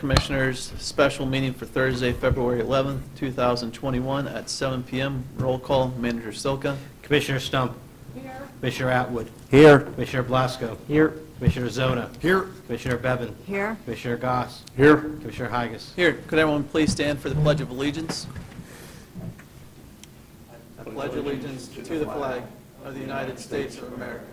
Commissioners, special meeting for Thursday, February 11th, 2021 at 7 p.m. Roll call, Manager Silka. Commissioner Stump. Here. Commissioner Atwood. Here. Commissioner Blasco. Here. Commissioner Zona. Here. Commissioner Bevan. Here. Commissioner Goss. Here. Commissioner Higas. Here, could everyone please stand for the Pledge of Allegiance? I pledge allegiance to the flag of the United States of America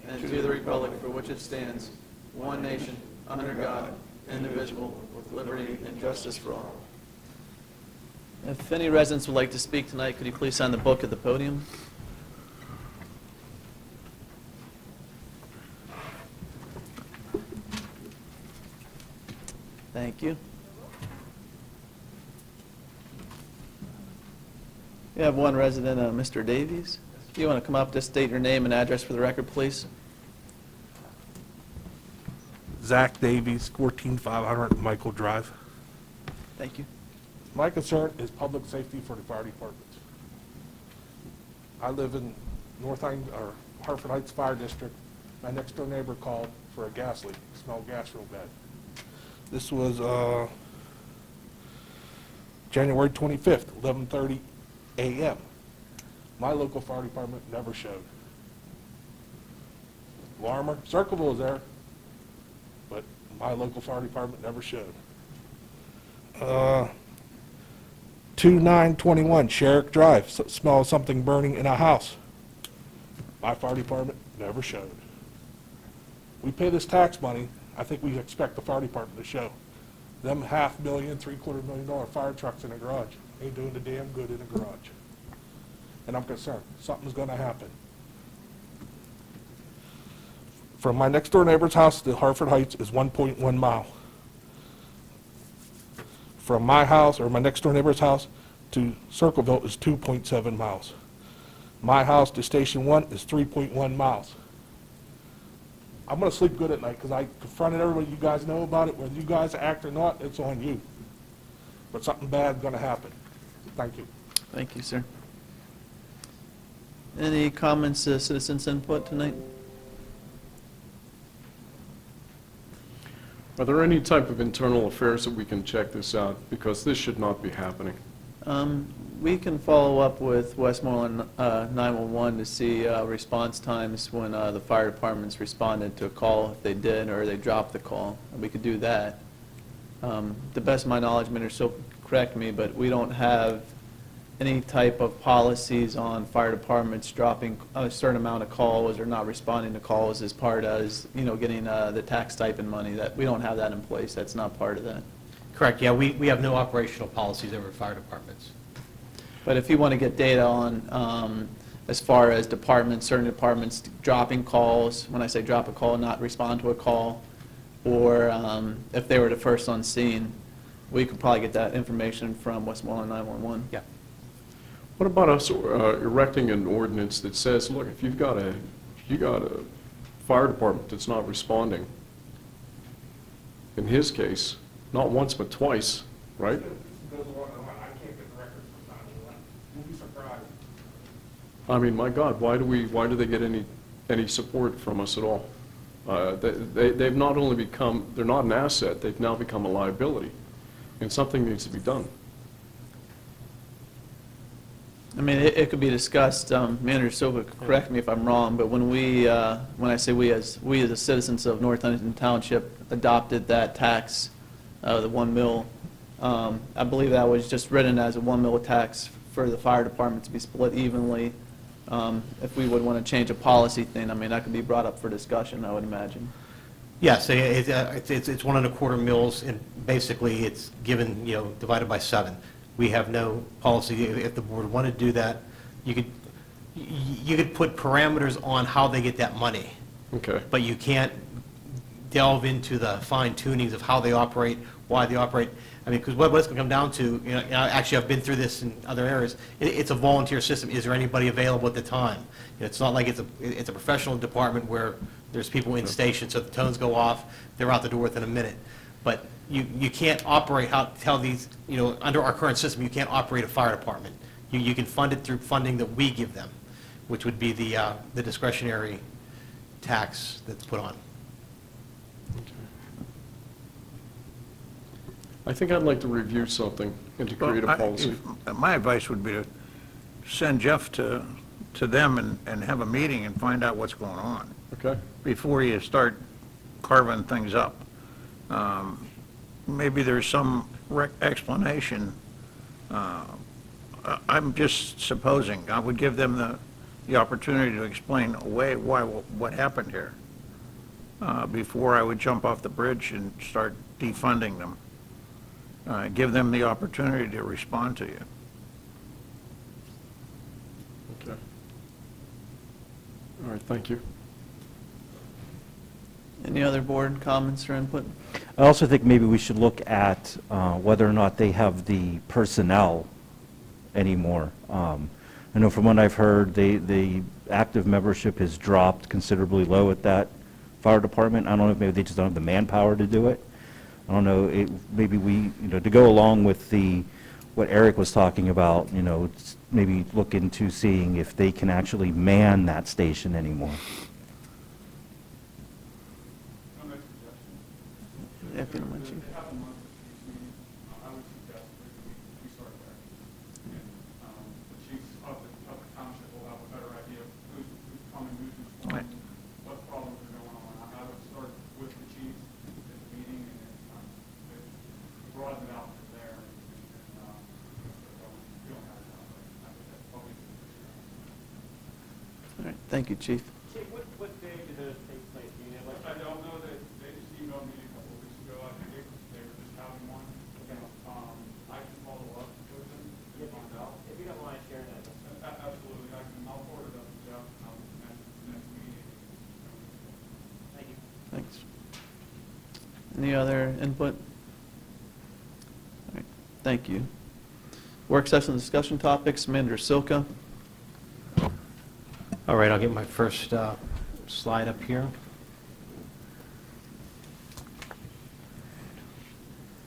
and to the republic for which it stands, one nation, under God, indivisible, with liberty and justice for all. If any residents would like to speak tonight, could you please sign the book at the podium? Thank you. We have one resident, Mr. Davies. Do you want to come up, just state your name and address for the record, please? Zach Davies, 14500 Michael Drive. Thank you. My concern is public safety for the fire department. I live in Hartford Heights Fire District. My next door neighbor called for a gas leak. Smelled gas real bad. This was January 25th, 11:30 a.m. My local fire department never showed. Larmer, Circleville was there, but my local fire department never showed. 2921 Sherrick Drive, smell of something burning in a house. My fire department never showed. We pay this tax money, I think we expect the fire department to show. Them $500,000, $750,000 fire trucks in the garage ain't doing the damn good in the garage. And I'm concerned, something's gonna happen. From my next door neighbor's house to Hartford Heights is 1.1 mile. From my house, or my next door neighbor's house, to Circleville is 2.7 miles. My house to Station 1 is 3.1 miles. I'm gonna sleep good at night because I confronted everybody, you guys know about it, whether you guys act or not, it's on you. But something bad's gonna happen. Thank you. Thank you, sir. Any comments, citizens' input tonight? Are there any type of internal affairs that we can check this out? Because this should not be happening. We can follow up with Westmoreland 911 to see response times when the fire departments responded to a call, if they did, or they dropped the call. We could do that. The best of my knowledge, Minister, so correct me, but we don't have any type of policies on fire departments dropping a certain amount of calls or not responding to calls as part as, getting the tax stipend money. That we don't have that in place. That's not part of that. Correct, yeah, we have no operational policies over fire departments. But if you want to get data on, as far as departments, certain departments dropping calls, when I say drop a call, not respond to a call, or if they were the first on scene, we could probably get that information from Westmoreland 911. Yeah. What about us erecting an ordinance that says, look, if you got a fire department that's not responding, in his case, not once but twice, right? I mean, my God, why do they get any support from us at all? They've not only become, they're not an asset, they've now become a liability, and something needs to be done. I mean, it could be discussed. Manager Silva, correct me if I'm wrong, but when I say we as the citizens of North Huntington Township adopted that tax, the 1 mil, I believe that was just written as a 1 mil tax for the fire department to be split evenly. If we would want to change a policy thing, I mean, that could be brought up for discussion, I would imagine. Yes, it's 1.25 mils, and basically it's given, divided by 7. We have no policy. If the board wanted to do that, you could put parameters on how they get that money. Okay. But you can't delve into the fine tunings of how they operate, why they operate. I mean, because what it's going to come down to, actually I've been through this in other areas. It's a volunteer system. Is there anybody available at the time? It's not like it's a professional department where there's people in station, so the tones go off, they're out the door within a minute. But you can't operate tell these, under our current system, you can't operate a fire department. You can fund it through funding that we give them, which would be the discretionary tax that's put on. I think I'd like to review something and to create a Well, policy. My advice would be to send Jeff to them and have a meeting and find out what's going on Okay? before you start carving things up. Maybe there's some explanation. I'm just supposing. I would give them the opportunity to explain away what happened here before I would jump off the bridge and start defunding them. Give them the opportunity to respond to you. Okay. All right, thank you. Any other board comments or input? I also think maybe we should look at whether or not they have the personnel anymore. I know from what I've heard, the active membership has dropped considerably low at that fire department. I don't know if maybe they just don't have the manpower to do it. I don't know, maybe we, to go along with what Eric was talking about, maybe look into seeing if they can actually man that station anymore. Yeah, if you don't mind, Chief. I would suggest we start there. And the chiefs of the township will have a better idea of who's coming, who's responding, what problems are going on. I would start with the chiefs at the meeting and then broaden it out from there and feel how it's out. I think that's probably the All right, thank you, Chief. Chief, what day did those take place? Do you know? I don't know that they just emailed me a couple of weeks ago. I think they were just having one. I can follow up with them and find out. If you don't mind sharing that. Absolutely. I'll forward it up to Jeff and I'll mention it next meeting. Thank you. Thanks. Any other input? All right, thank you. Work session discussion topics, Manager Silka. All right, I'll get my first slide up here.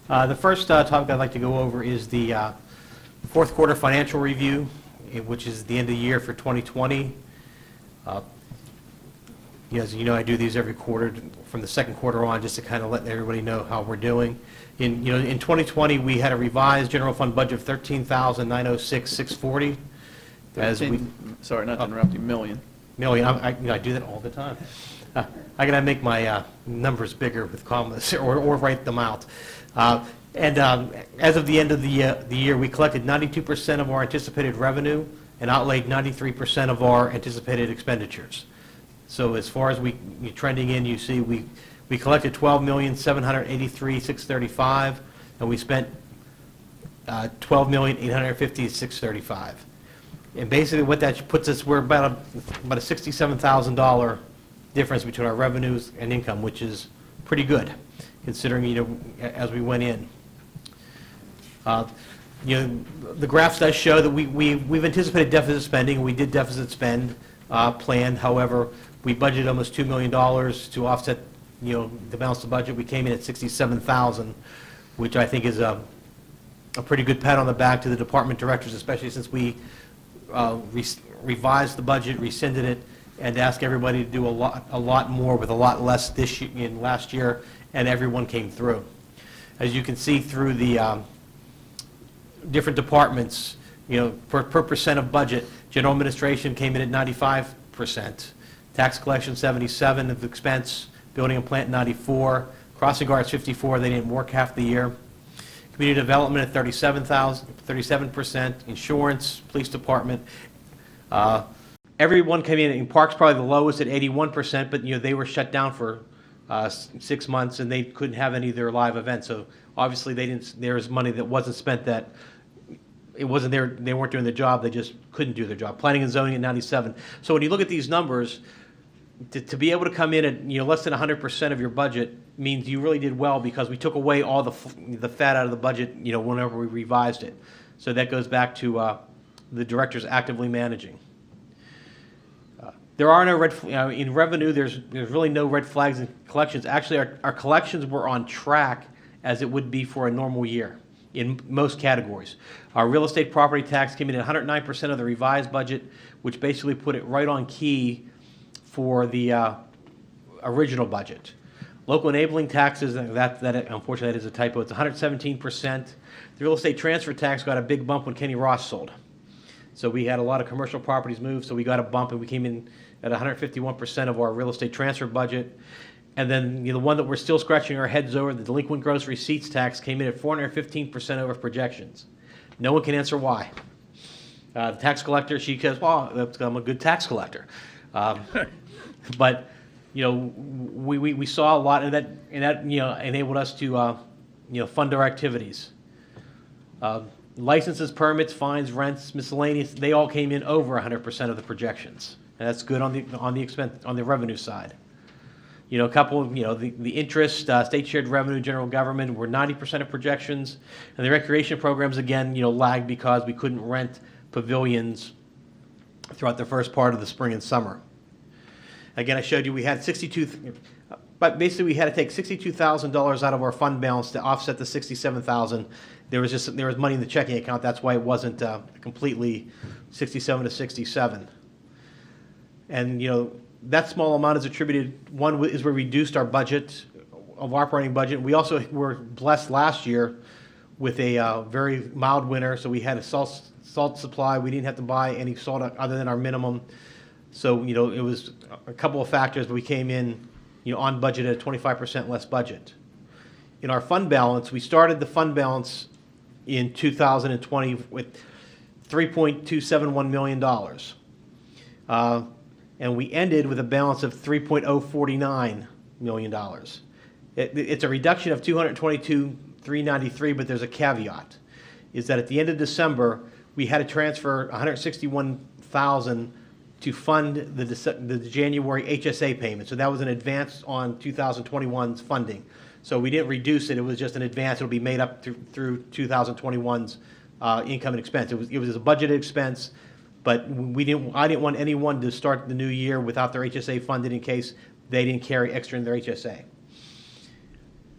The first topic I'd like to go over is the fourth quarter financial review, which is the end of the year for 2020. As you know, I do these every quarter from the second quarter on, just to kind of let everybody know how we're doing. In 2020, we had a revised general fund budget of $13,906,640. As we, Sorry, not to interrupt you, million. million, I do that all the time. I gotta make my numbers bigger with commas or write them out. As of the end of the year, we collected 92% of our anticipated revenue and outlaid 93% of our anticipated expenditures. So as far as you're trending in, you see we collected $12,783,635, and we spent $12,850,635. And basically what that puts us, we're about a $67,000 difference between our revenues and income, which is pretty good, considering, as we went in. The graphs does show that we've anticipated deficit spending, and we did deficit spend plan. However, we budgeted almost $2 million to offset, the balance of the budget. We came in at $67,000, which I think is a pretty good pat on the back to the department directors, especially since we revised the budget, rescinded it, and asked everybody to do a lot more with a lot less this year, in last year, and everyone came through. As you can see through the different departments, per percent of budget, general administration came in at 95%, tax collection 77% of expense, building and plant 94%, crossing guards 54%, they didn't work half the year. Community development at 37%, insurance, police department. Everyone came in Parks probably the lowest at 81%, but they were shut down for 6 months and they couldn't have any of their live events. So obviously there's money that wasn't spent that it wasn't there, they weren't doing their job, they just couldn't do their job. Planning and zoning at 97. So when you look at these numbers, to be able to come in at less than 100% of your budget means you really did well, because we took away all the fat out of the budget whenever we revised it. So that goes back to the directors actively managing. There are no in revenue. There's really no red flags in collections. Actually, our collections were on track as it would be for a normal year in most categories. Our real estate property tax came in at 109% of the revised budget, which basically put it right on key for the original budget. Local enabling taxes, that unfortunately, that is a typo, it's 117%. The real estate transfer tax got a big bump when Kenny Ross sold. So we had a lot of commercial properties moved, so we got a bump, and we came in at 151% of our real estate transfer budget. And then, the one that we're still scratching our heads over, the delinquent gross receipts tax, came in at 415% over projections. No one can answer why. The tax collector, she says, well, I'm a good tax collector. But, we saw a lot, and that enabled us to, fund our activities. Licenses, permits, fines, rents, miscellaneous, they all came in over 100% of the projections. And that's good on the expense, on the revenue side. A couple of, the interest, state shared revenue, general government were 90% of projections. And the recreation programs, again, lagged because we couldn't rent pavilions throughout the first part of the spring and summer. Again, I showed you we had but basically we had to take $62,000 out of our fund balance to offset the $67,000. There was money in the checking account. That's why it wasn't completely 67 to 67. And, that small amount is attributed, one is we reduced our budget, of operating budget. We also were blessed last year with a very mild winter, so we had a salt supply. We didn't have to buy any salt other than our minimum. So, it was a couple of factors, but we came in, on budget at 25% less budget. In our fund balance, we started the fund balance in 2020 with $3.271 million. And we ended with a balance of $3.049 million. It's a reduction of $222,393, but there's a caveat, is that at the end of December, we had to transfer $161,000 to fund the January HSA payment. So that was an advance on 2021's funding. So we didn't reduce it, it was just an advance. It'll be made up through 2021's income and expense. It was a budgeted expense. But I didn't want anyone to start the new year without their HSA funded in case they didn't carry extra in their HSA.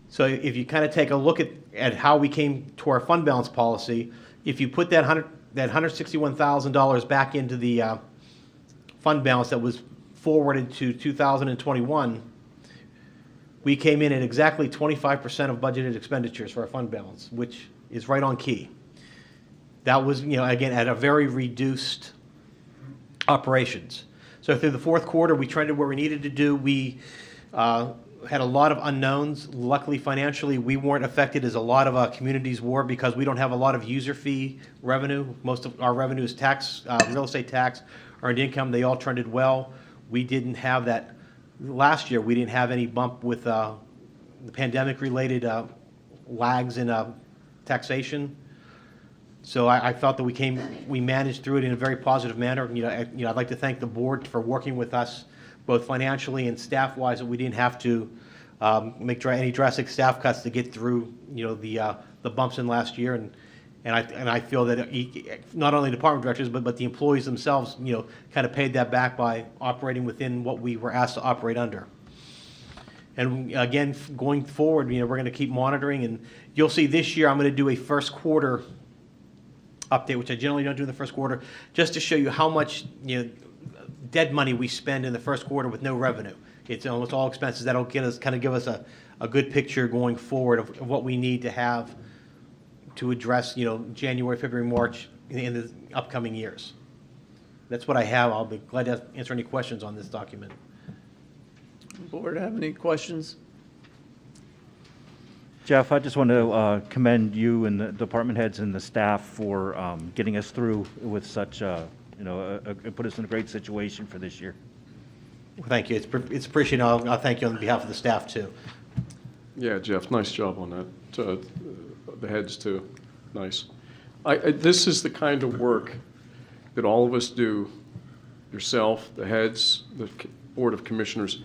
So if you kind of take a look at how we came to our fund balance policy, if you put that $161,000 back into the fund balance that was forwarded to 2021, we came in at exactly 25% of budgeted expenditures for our fund balance, which is right on key. That was, again, at a very reduced operations. So through the fourth quarter, we trended where we needed to do. We had a lot of unknowns. Luckily, financially, we weren't affected as a lot of communities were because we don't have a lot of user fee revenue. Most of our revenue is tax, real estate tax, earned income. They all trended well. We didn't have that. Last year, we didn't have any bump with the pandemic-related lags in taxation. So I felt that we managed through it in a very positive manner. I'd like to thank the board for working with us, both financially and staff-wise, that we didn't have to make any drastic staff cuts to get through, the bumps in last year. And I feel that not only department directors, but the employees themselves, kind of paid that back by operating within what we were asked to operate under. And again, going forward, we're going to keep monitoring, and you'll see this year I'm going to do a first quarter update, which I generally don't do in the first quarter, just to show you how much dead money we spend in the first quarter with no revenue. It's almost all expenses. That'll give us a good picture going forward of what we need to have to address January, February, March in the upcoming years. That's what I have. I'll be glad to answer any questions on this document. Board have any questions? Jeff, I just want to commend you and the department heads and the staff for getting us through with such, it put us in a great situation for this year. Well, thank you. It's appreciated. I'll thank you on behalf of the staff, too. Yeah, Jeff, nice job on that. The heads, too. Nice. This is the kind of work that all of us do, yourself, the heads, the Board of Commissioners.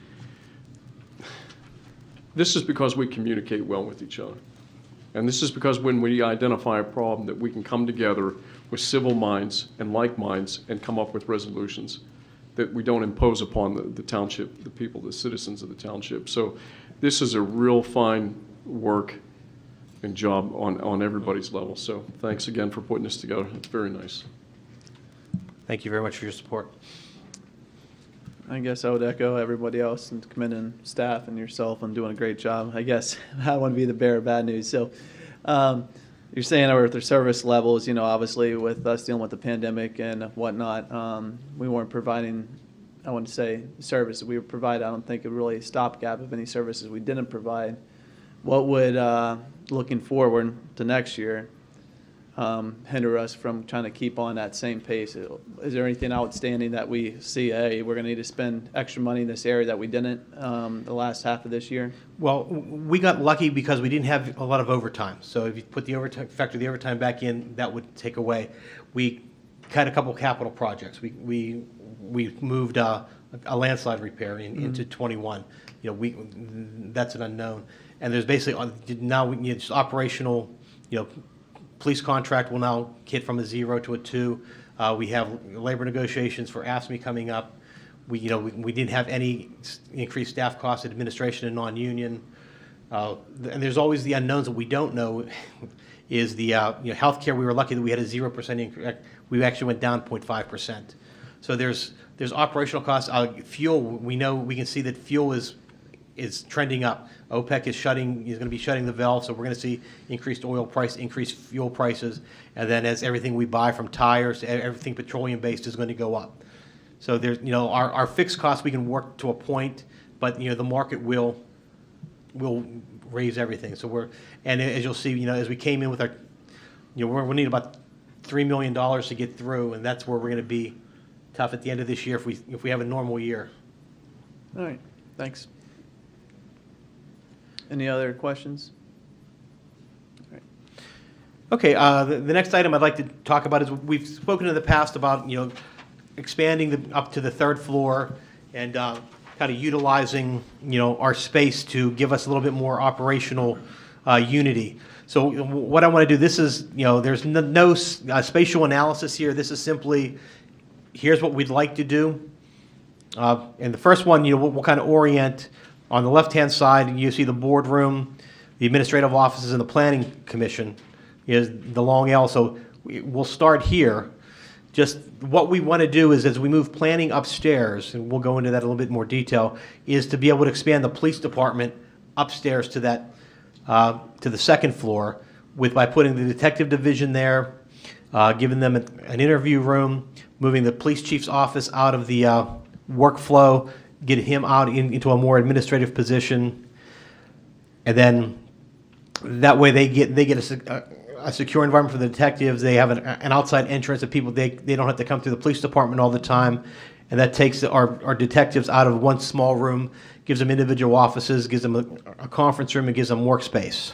This is because we communicate well with each other. And this is because when we identify a problem that we can come together with civil minds and like minds and come up with resolutions that we don't impose upon the township, the people, the citizens of the township. So this is a real fine work and job on everybody's level. So thanks again for putting this together. It's very nice. Thank you very much for your support. I guess I would echo everybody else and commending staff and yourself on doing a great job. I guess I want to be the bearer of bad news. So you're saying with their service levels, obviously with us dealing with the pandemic and whatnot, we weren't providing, I wouldn't say service we would provide. I don't think it really a stopgap of any services we didn't provide. What would, looking forward to next year, hinder us from trying to keep on that same pace? Is there anything outstanding that we see, hey, we're going to need to spend extra money in this area that we didn't the last half of this year? Well, we got lucky because we didn't have a lot of overtime. So if you put the overtime, factor the overtime back in, that would take away. We cut a couple capital projects. We moved a landslide repair into 21. That's an unknown. And there's basically now we need just operational. Police contract will now hit from a 0 to a 2. We have labor negotiations for AFSCME coming up. We didn't have any increased staff costs, administration and non-union. And there's always the unknowns that we don't know. Is the healthcare? We were lucky that we had a 0% increase. We actually went down 0.5%. So there's operational costs. Fuel. We can see that fuel is trending up. OPEC is going to be shutting the valve, so we're going to see increased oil price, increased fuel prices, and then as everything we buy from tires, everything petroleum-based is going to go up. So there's, our fixed costs we can work to a point, but the market will raise everything. So and as you'll see, as we came in with our, we'll need about $3 million to get through, and that's where we're going to be tough at the end of this year if we have a normal year. All right, thanks. Any other questions? All right. Okay, the next item I'd like to talk about is we've spoken in the past about, expanding up to the third floor and kind of utilizing, our space to give us a little bit more operational unity. So what I want to do, this is, there's no spatial analysis here. This is simply, here's what we'd like to do. And the first one, we'll kind of orient. On the left-hand side, you see the boardroom, the administrative offices, and the planning commission is the long L. So we'll start here. Just what we want to do is, as we move planning upstairs, and we'll go into that a little bit more detail, is to be able to expand the police department upstairs to that to the second floor by putting the detective division there, giving them an interview room, moving the police chief's office out of the workflow, get him out into a more administrative position, and then that way they get a secure environment for the detectives. They have an outside entrance of people. They don't have to come through the police department all the time, and that takes our detectives out of one small room, gives them individual offices, gives them a conference room, and gives them workspace.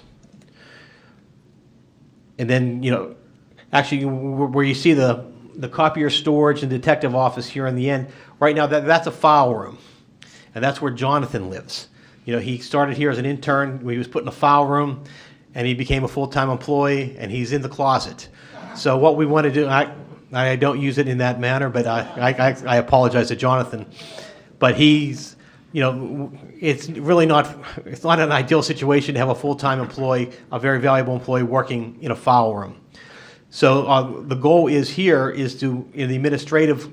And then actually where you see the copier storage and detective office here in the end, right now that's a file room. And that's where Jonathan lives. He started here as an intern. He was put in a file room, and he became a full-time employee, and he's in the closet. So what we want to do, I don't use it in that manner, but I apologize to Jonathan. But he's, it's really not an ideal situation to have a full-time employee, a very valuable employee working in a file room. So the goal is to, in the administrative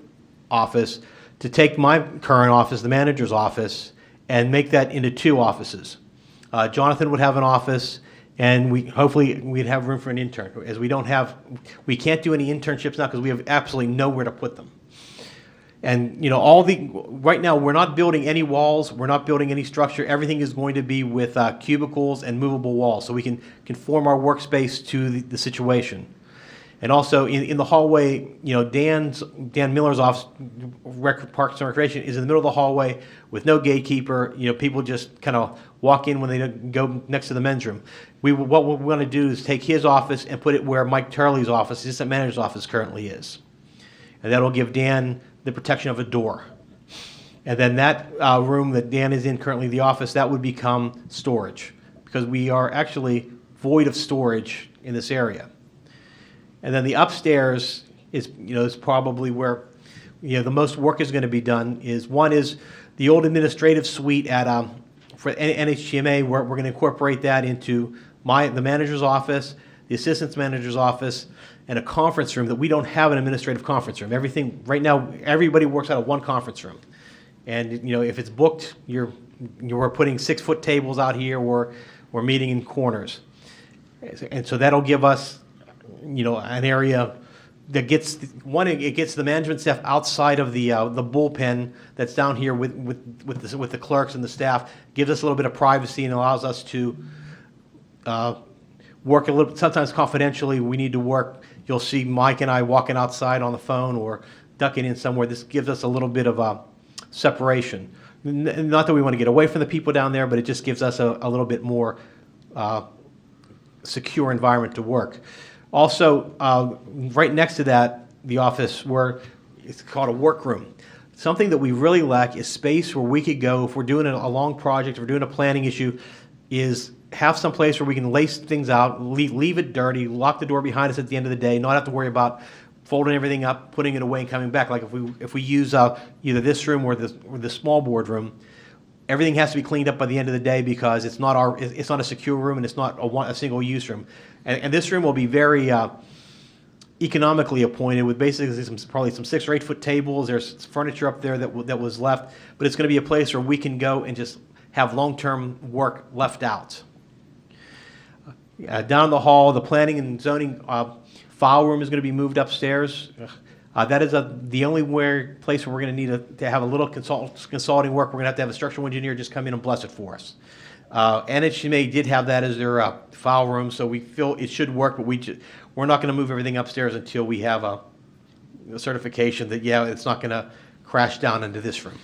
office, to take my current office, the manager's office, and make that into 2 offices. Jonathan would have an office, and hopefully we'd have room for an intern, as we can't do any internships now because we have absolutely nowhere to put them. And right now we're not building any walls, we're not building any structure. Everything is going to be with cubicles and movable walls, so we can conform our workspace to the situation. And also in the hallway, Dan Miller's office, Parks and Recreation, is in the middle of the hallway with no gatekeeper. People just kind of walk in when they go next to the men's room. What we want to do is take his office and put it where Mike Turley's office, assistant manager's office, currently is. And that'll give Dan the protection of a door. And then that room that Dan is in currently, the office, that would become storage, because we are actually void of storage in this area. And then the upstairs is probably where the most work is going to be done. One is the old administrative suite for NHTMA. We're going to incorporate that into the manager's office, the assistant manager's office, and a conference room that we don't have an administrative conference room. Everything right now, everybody works out of one conference room. And, if it's booked, we're putting 6-foot tables out here, we're meeting in corners. And so that'll give us, an area that gets, it gets the management staff outside of the bullpen that's down here with the clerks and the staff, gives us a little bit of privacy and allows us to work a little, sometimes confidentially. We need to work, you'll see Mike and I walking outside on the phone or ducking in somewhere. This gives us a little bit of separation. Not that we want to get away from the people down there, but it just gives us a little bit more secure environment to work. Also, right next to that, the office, where it's called a workroom. Something that we really lack is space where we could go, if we're doing a long project, if we're doing a planning issue, is have some place where we can lace things out, leave it dirty, lock the door behind us at the end of the day, not have to worry about folding everything up, putting it away, and coming back. Like if we use either this room or the small board room, everything has to be cleaned up by the end of the day because it's not a secure room and it's not a single use room. And this room will be very economically appointed with basically probably some 6 or 8 foot tables. There's furniture up there that was left, but it's going to be a place where we can go and just have long-term work left out. Down the hall, the planning and zoning file room is going to be moved upstairs. That is the only place where we're going to need to have a little consulting work. We're going to have a structural engineer just come in and bless it for us. NHMA did have that as their file room, so we feel it should work, but we're not going to move everything upstairs until we have a certification that, it's not going to crash down into this room.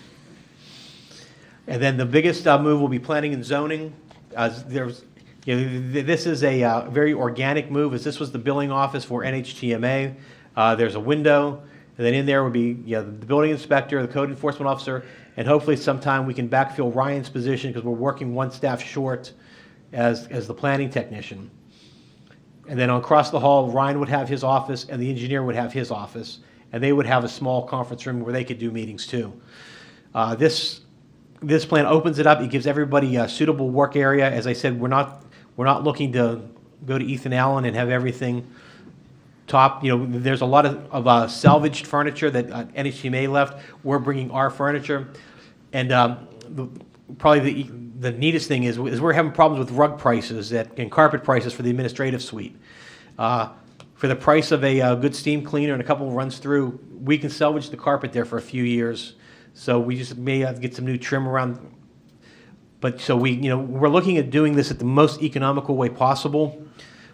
And then the biggest move will be planning and zoning. This is a very organic move, as this was the billing office for NHTMA. There's a window, and then in there would be the building inspector, the code enforcement officer, and hopefully sometime we can backfill Ryan's position because we're working one staff short as the planning technician. And then across the hall, Ryan would have his office and the engineer would have his office, and they would have a small conference room where they could do meetings too. This plan opens it up. It gives everybody a suitable work area. As I said, we're not looking to go to Ethan Allen and have everything top. There's a lot of salvaged furniture that NHTMA left. We're bringing our furniture, and probably the neatest thing is we're having problems with rug prices and carpet prices for the administrative suite. For the price of a good steam cleaner and a couple runs through, we can salvage the carpet there for a few years. So we just may have to get some new trim around. But so we're looking at doing this at the most economical way possible,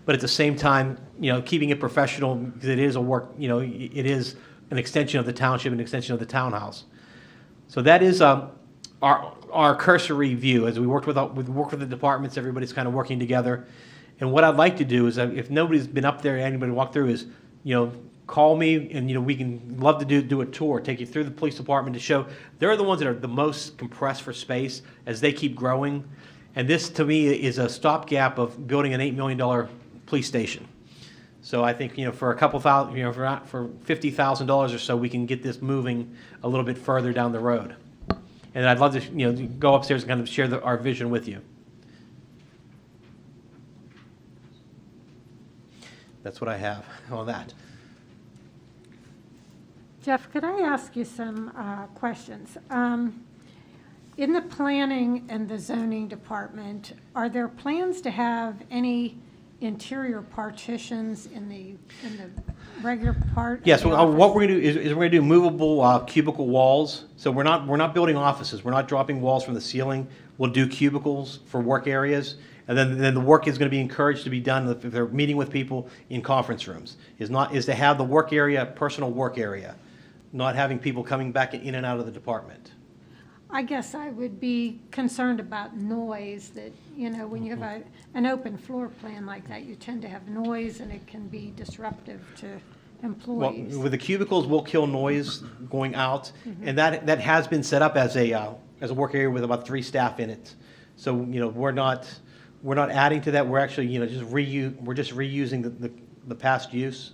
but at the same time, keeping it professional because it is a work, it is an extension of the township, an extension of the townhouse. So that is our cursory view as we work with the departments. Everybody's kind of working together. And what I'd like to do is, if nobody's been up there, anybody walk through, is call me, and we can love to do a tour, take you through the police department to show they're the ones that are the most compressed for space as they keep growing. And this, to me, is a stopgap of building an $8 million police station. So I think for a couple thousand, for $50,000 or so, we can get this moving a little bit further down the road. And I'd love to go upstairs and kind of share our vision with you. That's what I have on that. Jeff, could I ask you some questions? In the planning and the zoning department, are there plans to have any interior partitions in the regular part? Yes, of the what we're office? going to do is we're going to do movable cubicle walls. So we're not building offices. We're not dropping walls from the ceiling. We'll do cubicles for work areas, and then the work is going to be encouraged to be done if they're meeting with people in conference rooms. Is to have the work area, personal work area, not having people coming back in and out of the department. I guess I would be concerned about noise, that, when you have an open floor plan like that, you tend to have noise and it can be disruptive to employees. Well, with the cubicles, we'll kill noise going out, and that has been set up as a work area with about 3 staff in it. So, we're not adding to that. We're actually, we're just reusing the past use.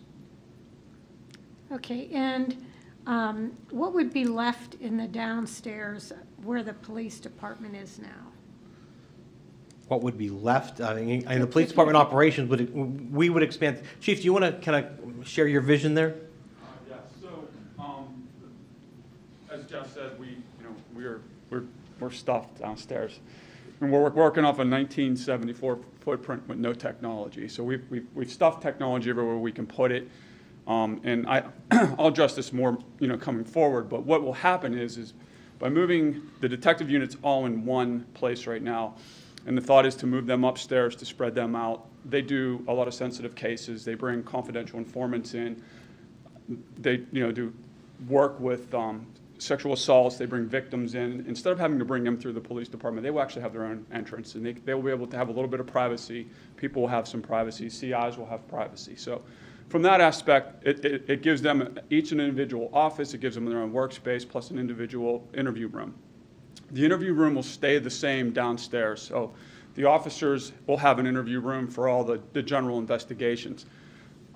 Okay, and what would be left in the downstairs where the police department is now? What would be left? I mean, the police department operations we would expand. Chief, do you want to kind of share your vision there? Yes, so, as Jeff said, we we're stuffed downstairs. And we're working off a 1974 footprint with no technology. So we've stuffed technology everywhere we can put it. And I'll address this more, coming forward. But what will happen is by moving the detective units all in one place right now, and the thought is to move them upstairs to spread them out. They do a lot of sensitive cases. They bring confidential informants in. They, do work with sexual assaults. They bring victims in. Instead of having to bring them through the police department, they will actually have their own entrance, and they will be able to have a little bit of privacy. People will have some privacy. CIs will have privacy. So from that aspect, it gives them each an individual office. It gives them their own workspace plus an individual interview room. The interview room will stay the same downstairs. So the officers will have an interview room for all the general investigations.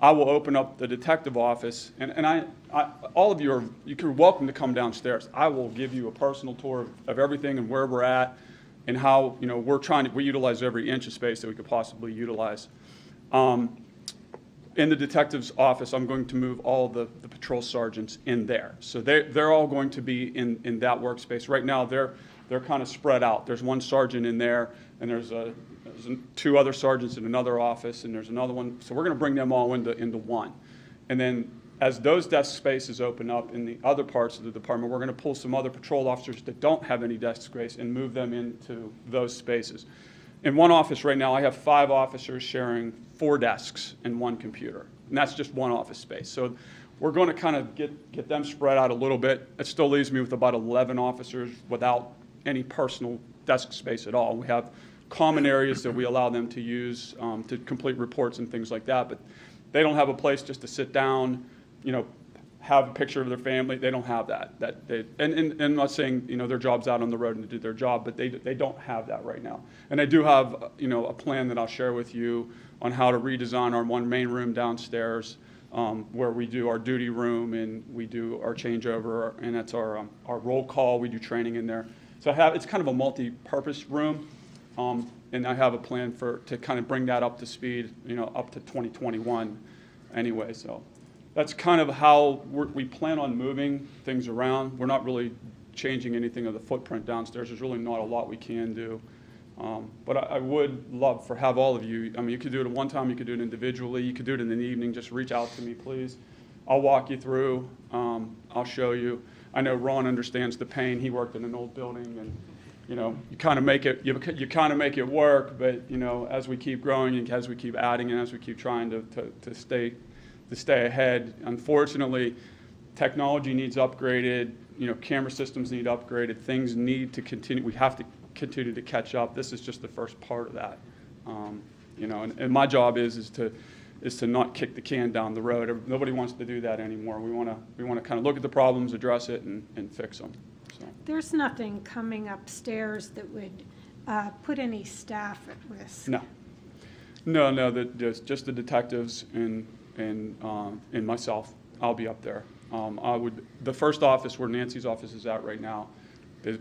I will open up the detective office, and all of you're welcome to come downstairs. I will give you a personal tour of everything and where we're at and how, we utilize every inch of space that we could possibly utilize. In the detective's office, I'm going to move all the patrol sergeants in there. So they're all going to be in that workspace. Right now, they're kind of spread out. There's one sergeant in there, and there's two other sergeants in another office, and there's another one. So we're going to bring them all into one. And then as those desk spaces open up in the other parts of the department, we're going to pull some other patrol officers that don't have any desk space and move them into those spaces. In one office right now, I have 5 officers sharing 4 desks and 1 computer, and that's just one office space. So we're going to kind of get them spread out a little bit. It still leaves me with about 11 officers without any personal desk space at all. We have common areas that we allow them to use to complete reports and things like that, but they don't have a place just to sit down, have a picture of their family. They don't have that. And I'm not saying their job's out on the road and to do their job, but they don't have that right now. And I do have a plan that I'll share with you on how to redesign our one main room downstairs, where we do our duty room and we do our changeover, and that's our roll call. We do training in there. So it's kind of a multi-purpose room, and I have a plan to kind of bring that up to speed, up to 2021 anyway. So that's kind of how we plan on moving things around. We're not really changing anything of the footprint downstairs. There's really not a lot we can do. But I would love for have all of you, you could do it at one time, you could do it individually, you could do it in the evening, just reach out to me, please. I'll walk you through, I'll show you. I know Ron understands the pain. He worked in an old building, and you kind of make it work, but as we keep growing and as we keep adding and as we keep trying to stay ahead, unfortunately, technology needs upgraded, camera systems need upgraded, things need to continue, we have to continue to catch up. This is just the first part of that. And my job is to not kick the can down the road. Nobody wants to do that anymore. We want to kind of look at the problems, address it, and fix them. So. There's nothing coming upstairs that would put any staff at risk? No, just the detectives and myself. I'll be up there. The first office where Nancy's office is at right now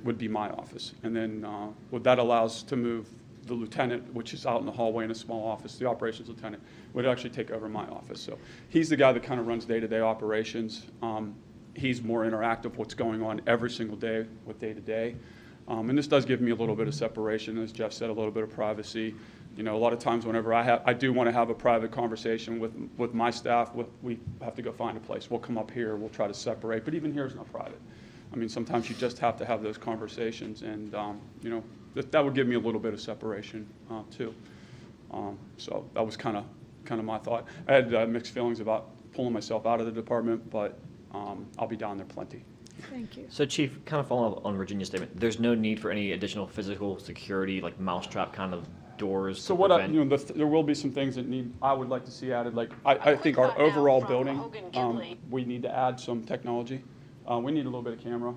would be my office. And then what that allows to move the lieutenant, which is out in the hallway in a small office, the operations lieutenant, would actually take over my office. So he's the guy that kind of runs day-to-day operations. He's more interactive with what's going on every single day with day-to-day. And this does give me a little bit of separation, as Jeff said, a little bit of privacy. A lot of times whenever I do want to have a private conversation with my staff, we have to go find a place. We'll come up here, we'll try to separate, but even here is not private. Sometimes you just have to have those conversations, and that would give me a little bit of separation too. So that was kind of my thought. I had mixed feelings about pulling myself out of the department, but I'll be down there plenty. Thank you. So, Chief, kind of following up on Virginia's statement, there's no need for any additional physical security, like mousetrap kind of doors. So prevent... there will be some things that I would like to see added. Like I think our overall building, we need to add some technology. We need a little bit of camera.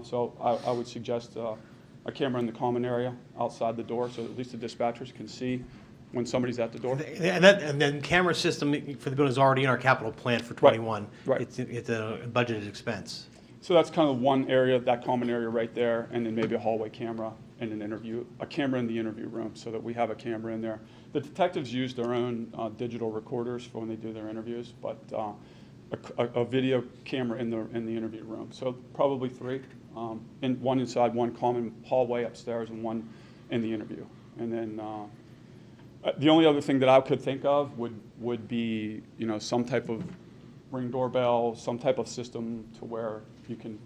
So I would suggest a camera in the common area outside the door, so at least the dispatchers can see when somebody's at the door. And then camera system for the building is already in our capital plan for 21. Right. It's a budgeted expense. So that's kind of one area, that common area right there, and then maybe a hallway camera and a camera in the interview room, so that we have a camera in there. The detectives use their own digital recorders for when they do their interviews, but a video camera in the interview room. So probably 3 and one inside one common hallway upstairs and one in the interview. And then the only other thing that I could think of would be, some type of Ring doorbell, some type of system to where you can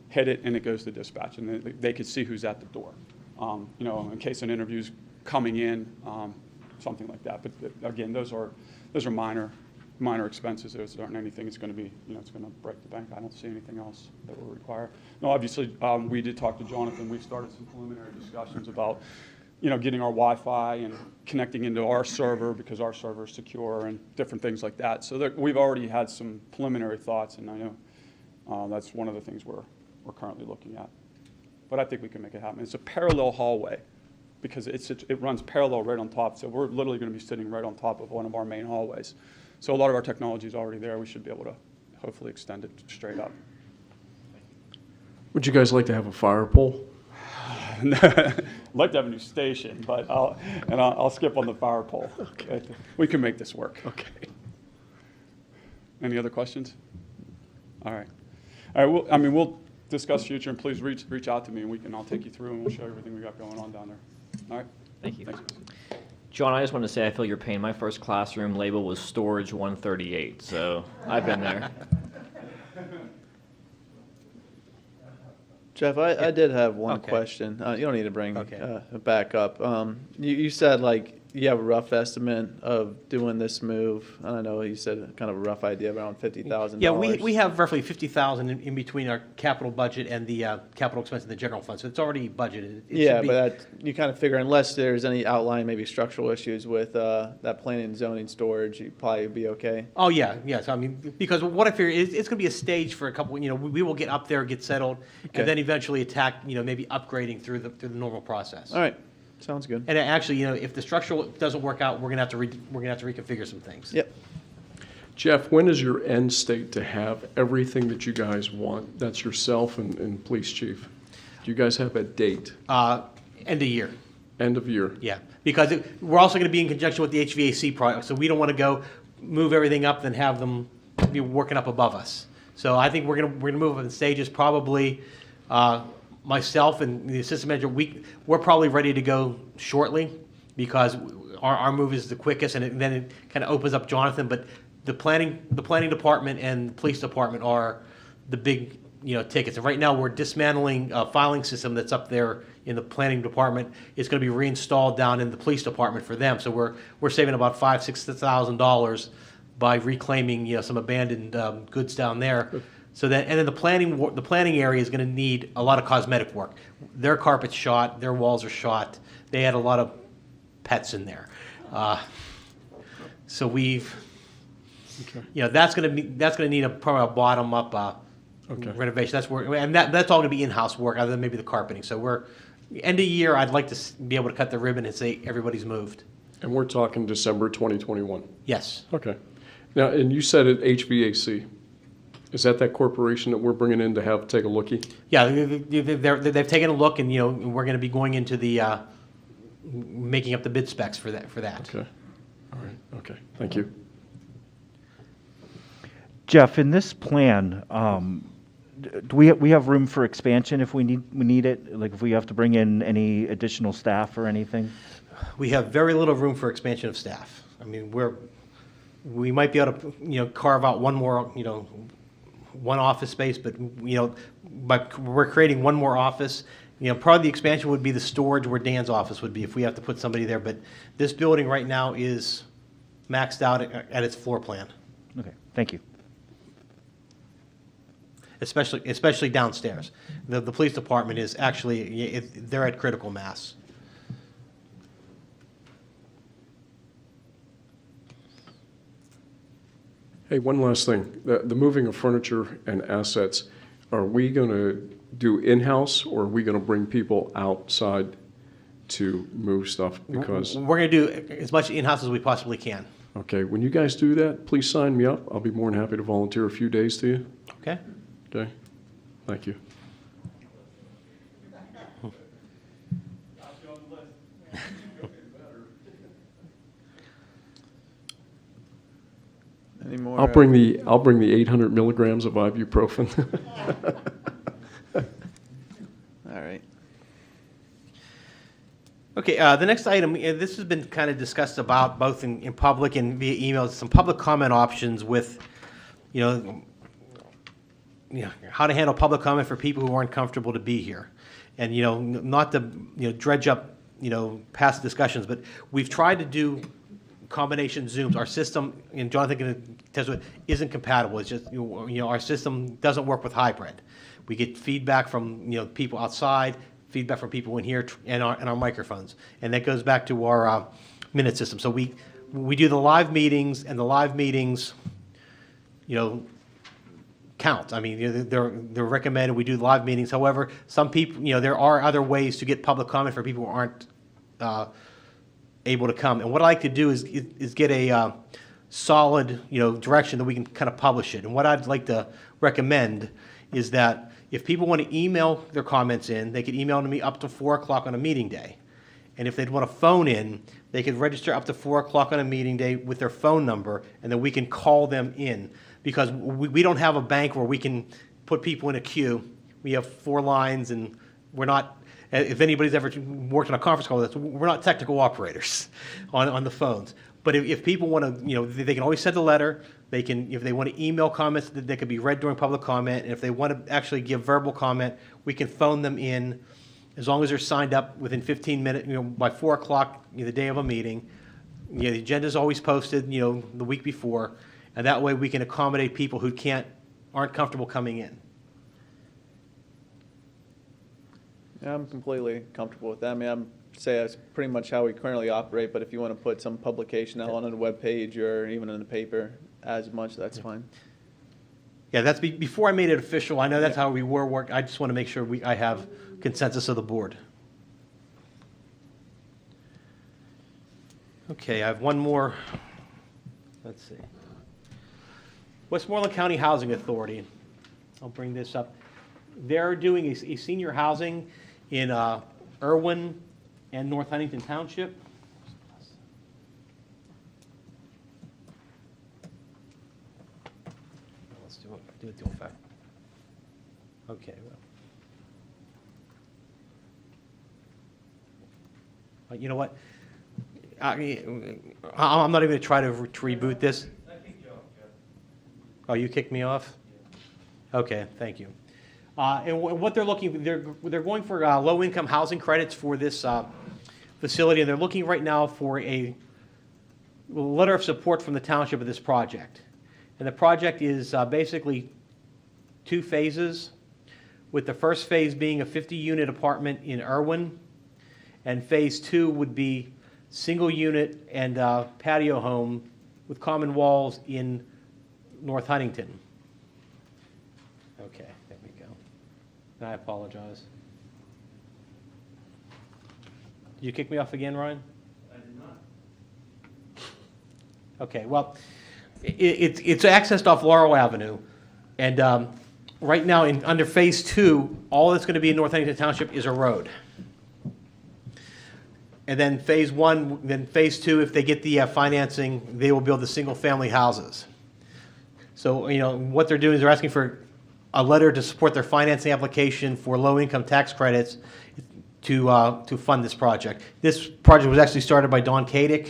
hit it and it goes to dispatch, and they could see who's at the door. In case an interview's coming in, something like that. But again, those are minor expenses. Those aren't anything that's going to be, it's going to break the bank. I don't see anything else that will require. No, obviously, we did talk to Jonathan. We've started some preliminary discussions about, getting our Wi-Fi and connecting into our server because our server is secure and different things like that. So we've already had some preliminary thoughts, and I know that's one of the things we're currently looking at. But I think we can make it happen. It's a parallel hallway because it runs parallel right on top. So we're literally going to be sitting right on top of one of our main hallways. So a lot of our technology is already there. We should be able to hopefully extend it straight up. Would you guys like to have a fire pole? I'd like to have a new station, but I'll skip on the fire pole. Okay. We can make this work. Okay. Any other questions? All right. We'll discuss future, and please reach out to me, and I'll take you through, and we'll show you everything we got going on down there. All right? Thank you. Thanks. John, I just want to say I feel your pain. My first classroom label was storage 138, so I've been there. Jeff, I did have one Okay. question. You don't need to bring Okay. it back up. You said, like, you have a rough estimate of doing this move. I don't know, you said kind of a rough idea, around $50,000. Yeah, we have roughly 50,000 in between our capital budget and the capital expense in the general fund, so it's already budgeted. It Yeah, should be- but you kind of figure unless there's any outlying, maybe structural issues with that planning and zoning storage, you'd probably be okay. Oh, yeah, yes, because what I figure is, it's gonna be a stage for a couple, we will get up there, get settled, Okay. and then eventually attack, maybe upgrading through the normal process. All right, sounds good. And actually, if the structural doesn't work out, we're gonna have to reconfigure some things. Yep. Jeff, when is your end state to have everything that you guys want? That's yourself and police chief. Do you guys have a date? End of year. End of year? Yeah, because we're also going to be in conjunction with the HVAC project, so we don't want to go move everything up and have them be working up above us. So I think we're going to move in stages. Probably myself and the assistant manager, we're probably ready to go shortly because our move is the quickest, and then it kind of opens up Jonathan. But the planning department and the police department are the big tickets. And right now we're dismantling a filing system that's up there in the planning department. It's going to be reinstalled down in the police department for them. So we're saving about $5,000-$6,000 by reclaiming some abandoned goods down there. So that, and then the planning area is going to need a lot of cosmetic work. Their carpet's shot, their walls are shot. They had a lot of pets in there. So we've, that's going to need probably a bottom up renovation. That's where, and that's all going to be in-house work, other than maybe the carpeting. So we're end of year. I'd like to be able to cut the ribbon and say everybody's moved. And we're talking December 2021? Yes. Okay. Now, and you said at HVAC. Is that corporation that we're bringing in to have take a lookie? Yeah, they've taken a look, and we're going to be going into the making up the bid specs for that. Okay. All right. Okay. Thank you. Jeff, in this plan, do we have room for expansion if we need it? Like if we have to bring in any additional staff or anything? We have very little room for expansion of staff. I mean, we might be able to carve out one more one office space, but we're creating one more office. Part of the expansion would be the storage where Dan's office would be if we have to put somebody there. But this building right now is maxed out at its floor plan, Okay, thank you. especially downstairs. The police department is actually they're at critical mass. Hey, one last thing. The moving of furniture and assets, are we going to do in-house or are we going to bring people outside to move stuff? Because, We're going to do as much in-house as we possibly can. okay, when you guys do that, please sign me up. I'll be more than happy to volunteer a few days to you. Okay? Okay? Thank you. Any more? I'll bring the 800 milligrams of ibuprofen. Okay, the next item, this has been kind of discussed about both in public and via emails, some public comment options with, you know, how to handle public comment for people who aren't comfortable to be here. And, not to, dredge up, past discussions, but we've tried to do combination Zooms. Our system, and Jonathan can attest to it, isn't compatible. It's just, our system doesn't work with hybrid. We get feedback from, people outside, feedback from people in here, and our microphones. And that goes back to our minute system. So we do the live meetings, and the live meetings, count. I mean, they're recommended. We do live meetings. However, some people, there are other ways to get public comment for people who aren't able to come. And what I like to do is get a solid, direction that we can kind of publish it. And what I'd like to recommend is that if people want to email their comments in, they could email to me up to 4 o'clock on a meeting day. And if they'd want to phone in, they could register up to 4 o'clock on a meeting day with their phone number, and then we can call them in. Because we don't have a bank where we can put people in a queue. We have 4 lines, and we're not, if anybody's ever worked on a conference call with us, we're not technical operators on the phones. But if people want to, they can always send a letter. They can, if they want to email comments, they could be read during public comment. And if they want to actually give verbal comment, we can phone them in as long as they're signed up within 15 minutes, by 4 o'clock, the day of a meeting. The agenda's always posted, the week before. And that way we can accommodate people who aren't comfortable coming in. Yeah, I'm completely comfortable with that. I mean, I'm say that's pretty much how we currently operate, but if you want to put some publication out on a web page or even in the paper as much, that's fine. Yeah, that's before I made it official. I know that's how we were working. I just want to make sure I have consensus of the board. Okay, I have one more. Let's see. Westmoreland County Housing Authority. I'll bring this up. They're doing a senior housing in Irwin and North Huntington Township. Let's do it to effect. Okay. Well, you know what? I'm not even going to try to reboot this. Oh, you kicked me off? Okay, thank you. And what they're looking, they're going for low-income housing credits for this facility, and they're looking right now for a letter of support from the township of this project. And the project is basically 2 phases, with the first phase being a 50-unit apartment in Irwin, and phase 2 would be single-unit and patio home with common walls in North Huntington. Okay, there we go. I apologize. Did you kick me off again, Ryan? I did not. Okay, well, it's accessed off Laurel Avenue, and right now, under Phase 2, all that's going to be in North Huntington Township is a road. And then Phase 1, then Phase 2, if they get the financing, they will build the single-family houses. So, what they're doing is they're asking for a letter to support their financing application for low-income tax credits to fund this project. This project was actually started by Don Kadick,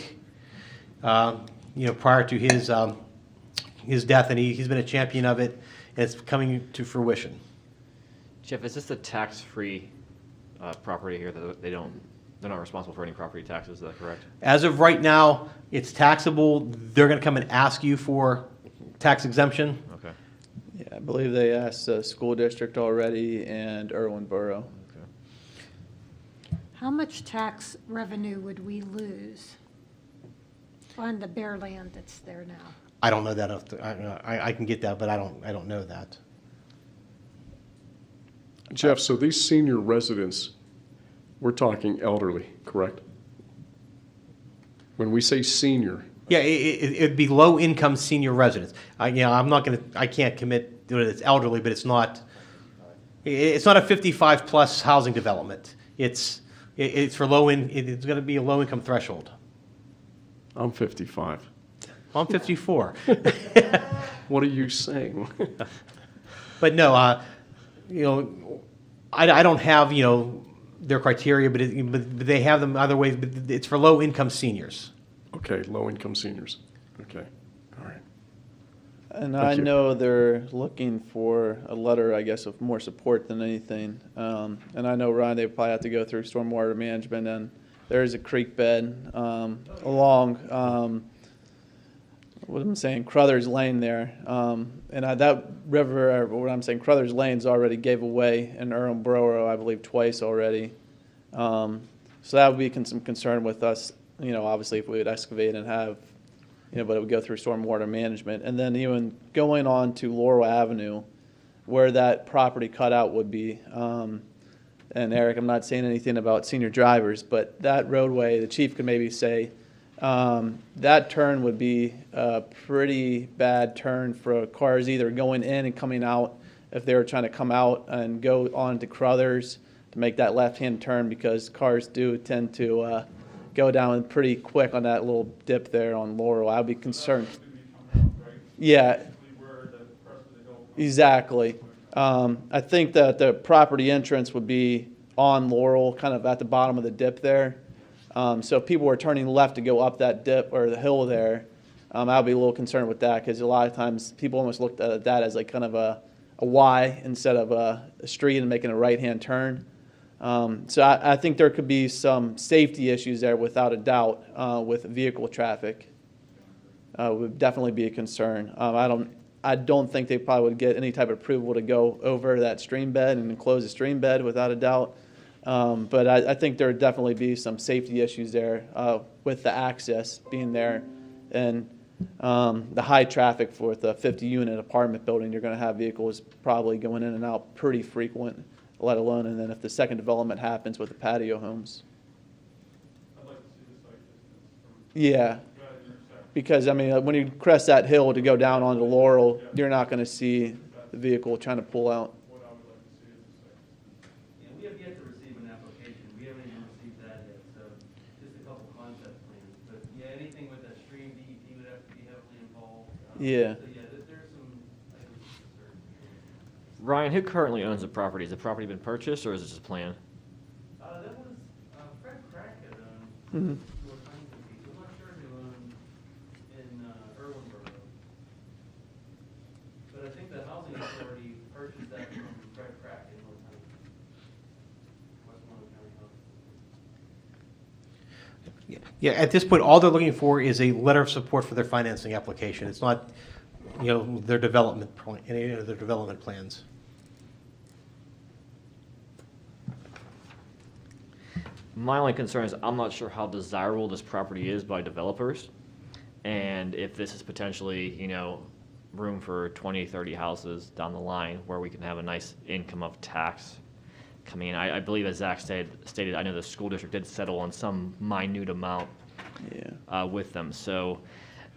prior to his death, and he's been a champion of it, and it's coming to fruition. Jeff, is this a tax-free property here that they're not responsible for any property taxes, is that correct? As of right now, it's taxable. They're going to come and ask you for tax exemption. Okay. Yeah, I believe they asked the school district already and Irwin Borough. Okay. How much tax revenue would we lose on the bare land that's there now? I don't know that. I can get that, but I don't know that. Jeff, so these senior residents, we're talking elderly, correct? When we say senior, Yeah, it'd be low-income senior residents. I can't commit to it. It's elderly, but it's not a 55-plus housing development. It's for it's going to be a low-income threshold. I'm 55. I'm 54. What are you saying? But no, I don't have, their criteria, but they have them other ways, but it's for low-income seniors. Okay, low-income seniors. Okay, all right. And Thank I you. know they're looking for a letter, I guess, of more support than anything. And I know, Ryan, they probably have to go through stormwater management, and there is a creek bed along, what am I saying, Crothers Lane there. That river, or what I'm saying, Crothers Lane's already gave away in Borough, I believe, twice already. So that would be some concern with us, obviously, if we would excavate and have, but it would go through stormwater management. And then even going on to Laurel Avenue, where that property cutout would be. And Eric, I'm not saying anything about senior drivers, but that roadway, the chief could maybe say, that turn would be a pretty bad turn for cars either going in and coming out, if they were trying to come out and go on to Crothers to make that left-hand turn, because cars do tend to go down pretty quick on that little dip there on Laurel. I'd be concerned. Yeah, Where the rest of the hill exactly. I think that the property entrance would be on Laurel, kind of at the bottom of the dip there. So if people were turning left to go up that dip or the hill there, I'd be a little concerned with that, because a lot of times people almost looked at that as like kind of a Y instead of a street and making a right-hand turn. So I think there could be some safety issues there without a doubt with vehicle traffic. Would definitely be a concern. I don't think they probably would get any type of approval to go over that stream bed and enclose the stream bed without a doubt. But I think there would definitely be some safety issues there with the access being there, and the high traffic for the 50-unit apartment building. You're going to have vehicles probably going in and out pretty frequent, let alone, and then if the second development happens with the patio homes. I'd like to see the site distance from Yeah, that intersection. because I mean, when you crest that hill to go down onto Laurel, you're not going to see the vehicle trying to pull out. What I would like to see is the site distance. Yeah, we have yet to receive an application, we haven't even received that yet, so just a couple concept plans. But yeah, anything with that stream, DEP would have to be heavily involved. Yeah. So yeah, there's some items to consider. Ryan, who currently owns the property? Has the property been purchased, or is it just a plan? That was, Fred Crackett owned Mhm. two or kinds of pieces, I'm not sure who owned in, Irwinboro. But I think the housing authority purchased that from Fred Crackett, Westmoreland County Housing. Yeah, at this point, all they're looking for is a letter of support for their financing application. It's not, their development, any of their development plans. My only concern is I'm not sure how desirable this property is by developers, and if this is potentially, room for 20, 30 houses down the line where we can have a nice income of tax coming in. I believe, as Zach stated, I know the school district did settle on some minute amount with them. So,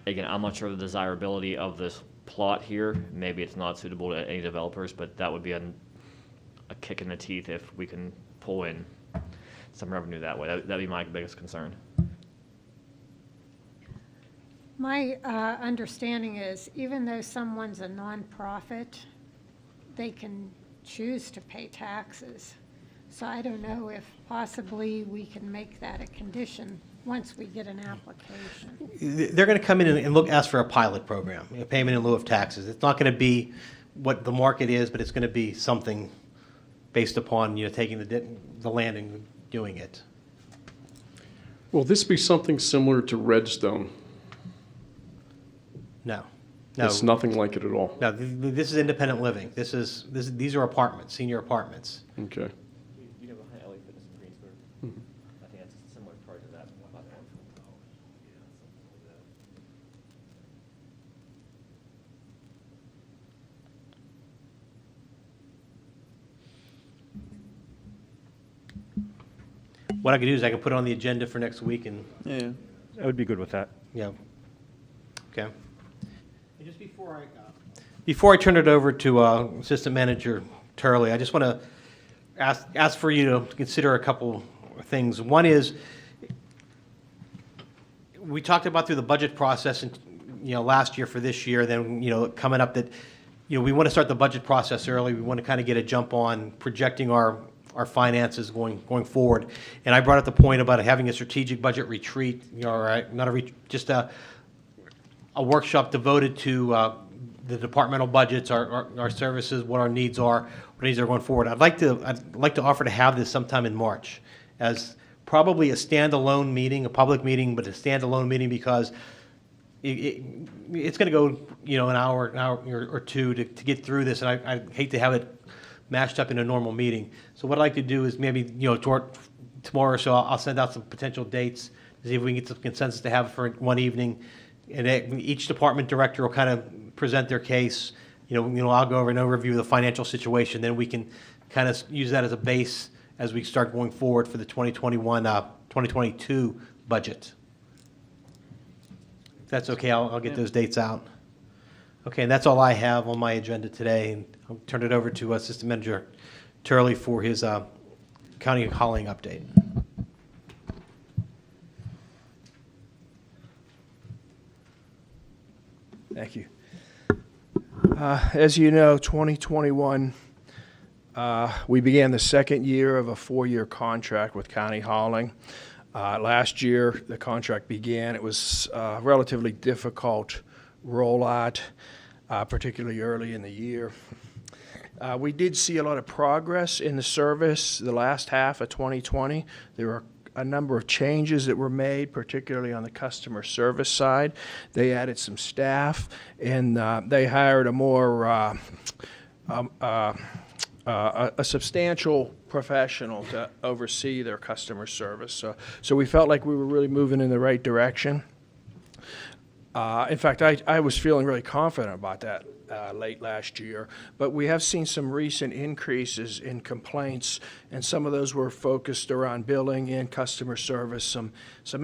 again, I'm not sure of the desirability of this plot here. Maybe it's not suitable to any developers, but that would be a kick in the teeth if we can pull in some revenue that way. That'd be my biggest concern. My understanding is, even though someone's a nonprofit, they can choose to pay taxes. So I don't know if possibly we can make that a condition once we get an application. They're going to come in and ask for a pilot program, payment in lieu of taxes. It's not going to be what the market is, but it's going to be something based upon, taking the land and doing it. Will this be something similar to Redstone? No. It's nothing like it at all? No, this is independent living. These are apartments, senior apartments. Okay. You know, behind LA Fitness in Greensburg, I think that's a similar part to that. What I could do is I can put it on the agenda for next week and, Yeah. I would be good with that. okay. And just before I turn it over to Assistant Manager Turley, I just want to ask for you to consider a couple of things. One is, we talked about through the budget process and, last year for this year, then, coming up that, we want to start the budget process early. We want to kind of get a jump on projecting our our finances going forward. And I brought up the point about having a strategic budget retreat, not just a workshop devoted to the departmental budgets, our services, what our needs are, what needs are going forward. I'd like to offer to have this sometime in March as probably a standalone meeting, a public meeting, but a standalone meeting because it's going to go, an hour or two to get through this, and I hate to have it mashed up in a normal meeting. So what I'd like to do is maybe, tomorrow or so, I'll send out some potential dates to see if we can get some consensus to have for one evening. And each department director will kind of present their case. I'll go over an overview of the financial situation. Then we can kind of use that as a base as we start going forward for the 2022 budget. If that's okay, I'll get those dates out. Okay, and that's all I have on my agenda today. And I'll turn it over to Assistant Manager Turley for his county hauling update. Thank you. As you know, 2021, we began the second year of a 4-year contract with County Hauling. Last year, the contract began. It was a relatively difficult rollout, particularly early in the year. We did see a lot of progress in the service the last half of 2020. There were a number of changes that were made, particularly on the customer service side. They added some staff, and they hired a more a substantial professional to oversee their customer service. So we felt like we were really moving in the right direction. In fact, I was feeling really confident about that late last year, but we have seen some recent increases in complaints, and some of those were focused around billing and customer service, some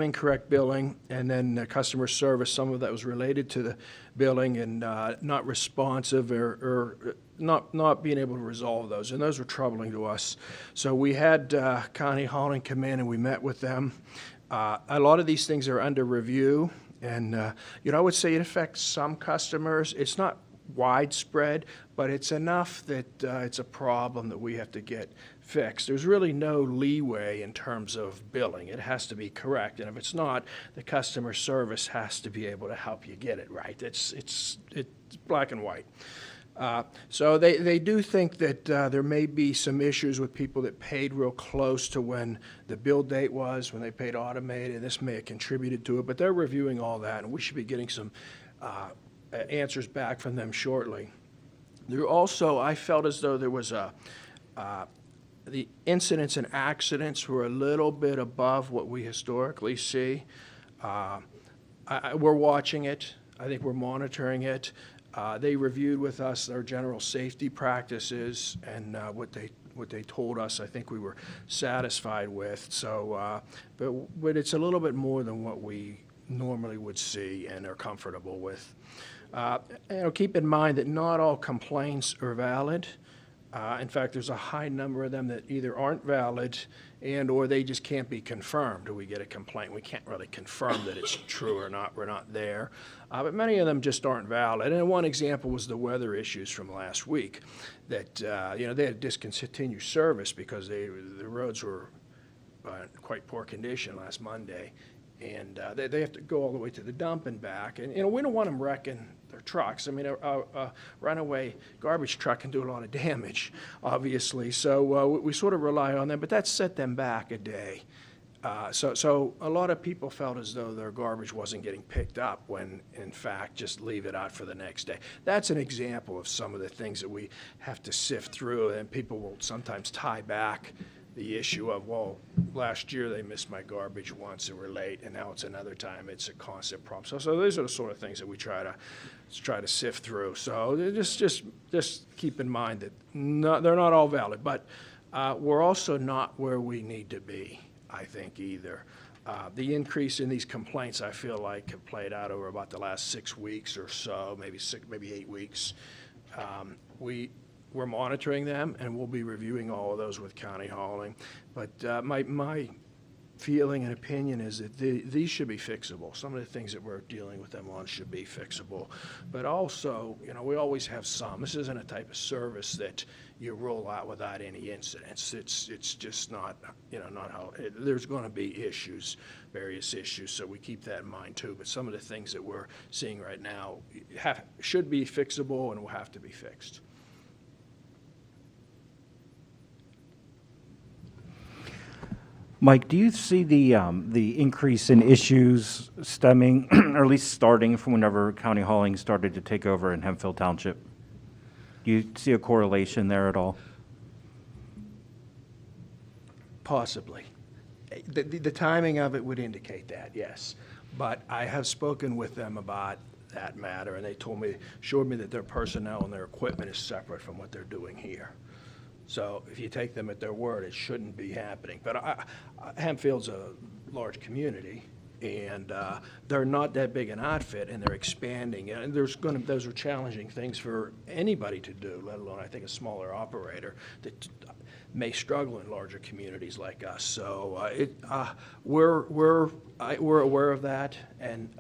incorrect billing, and then customer service, some of that was related to the billing and not responsive or not being able to resolve those, and those were troubling to us. So we had County Hauling come in and we met with them. A lot of these things are under review, and I would say it affects some customers. It's not widespread, but it's enough that it's a problem that we have to get fixed. There's really no leeway in terms of billing. It has to be correct, and if it's not, the customer service has to be able to help you get it right. It's black and white. So they do think that there may be some issues with people that paid real close to when the bill date was, when they paid automated, and this may have contributed to it, but they're reviewing all that, and we should be getting some answers back from them shortly. There also, I felt as though there was the incidents and accidents were a little bit above what we historically see. We're watching it. I think we're monitoring it. They reviewed with us their general safety practices, and what they told us, I think we were satisfied with. So, but it's a little bit more than what we normally would see and are comfortable with. Keep in mind that not all complaints are valid. In fact, there's a high number of them that either aren't valid and or they just can't be confirmed. We get a complaint, we can't really confirm that it's true or not, we're not there. But many of them just aren't valid. And one example was the weather issues from last week that, they had to discontinue service because the roads were in quite poor condition last Monday. And they have to go all the way to the dump and back. And, we don't want them wrecking their trucks. I mean, a runaway garbage truck can do a lot of damage, obviously. So we sort of rely on them, but that set them back a day. So a lot of people felt as though their garbage wasn't getting picked up when, in fact, just leave it out for the next day. That's an example of some of the things that we have to sift through, and people will sometimes tie back the issue of, well, last year they missed my garbage once and were late, and now it's another time. It's a constant problem. So those are the sort of things that we try to sift through. So just keep in mind that they're not all valid, but we're also not where we need to be, I think, either. The increase in these complaints, I feel like, have played out over about the last 6 weeks or so, maybe 8 weeks. We're monitoring them, and we'll be reviewing all of those with County Hauling. But my feeling and opinion is that these should be fixable. Some of the things that we're dealing with them on should be fixable. But also, we always have some. This isn't a type of service that you roll out without any incidents. It's just not, not how, there's going to be issues, various issues, so we keep that in mind too. But some of the things that we're seeing right now should be fixable and will have to be fixed. Mike, do you see the increase in issues stemming, or at least starting from whenever County Hauling started to take over in Hempfield Township? Do you see a correlation there at all? Possibly. The timing of it would indicate that, yes. But I have spoken with them about that matter, and they showed me that their personnel and their equipment is separate from what they're doing here. So if you take them at their word, it shouldn't be happening. But Hempfield's a large community, and they're not that big an outfit, and they're expanding. And those are challenging things for anybody to do, let alone, I think, a smaller operator that may struggle in larger communities like us. So we're aware of that, and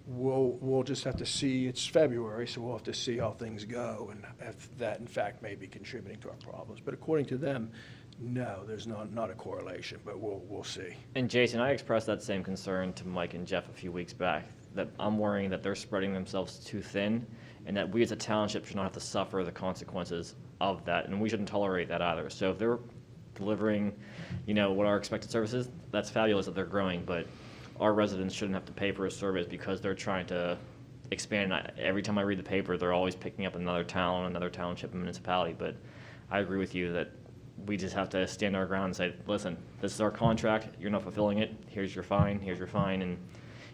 we'll just have to see. It's February, so we'll have to see how things go, and if that, in fact, may be contributing to our problems. But according to them, no, there's not a correlation, but we'll see. And Jason, I expressed that same concern to Mike and Jeff a few weeks back, that I'm worrying that they're spreading themselves too thin, and that we as a township should not have to suffer the consequences of that, and we shouldn't tolerate that either. So if they're delivering, what our expected service is, that's fabulous that they're growing, but our residents shouldn't have to pay for a service because they're trying to expand. Every time I read the paper, they're always picking up another town, another township, and municipality. But I agree with you that we just have to stand our ground and say, listen, this is our contract. You're not fulfilling it. Here's your fine. Here's your fine. And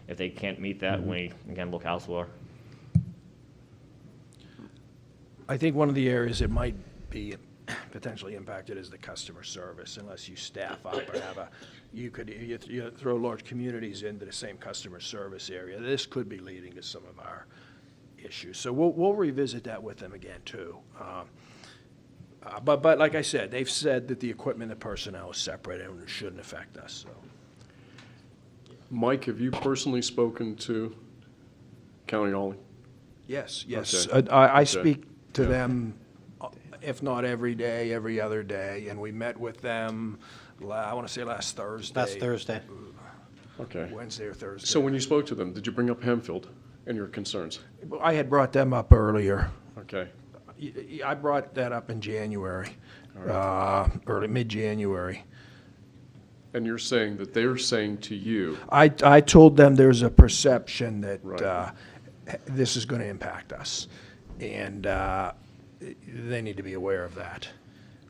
if they can't meet that, we, again, look elsewhere. I think one of the areas that might be potentially impacted is the customer service, unless you staff up or have you throw large communities into the same customer service area. This could be leading to some of our issues. So we'll revisit that with them again too. But like I said, they've said that the equipment and the personnel is separate and it shouldn't affect us. So. Mike, have you personally spoken to County Hauling? Yes. Okay. I Okay. speak to Yeah. them, if not every day, every other day, and we met with them, I want to say last Thursday. Last Thursday. Okay. Wednesday or Thursday. So when you spoke to them, did you bring up Hempfield and your concerns? I had brought them up earlier. Okay. I brought that up in January, early, mid-January. And you're saying that they're saying to you, I told them there's a perception that Right. this is going to impact us, and they need to be aware of that.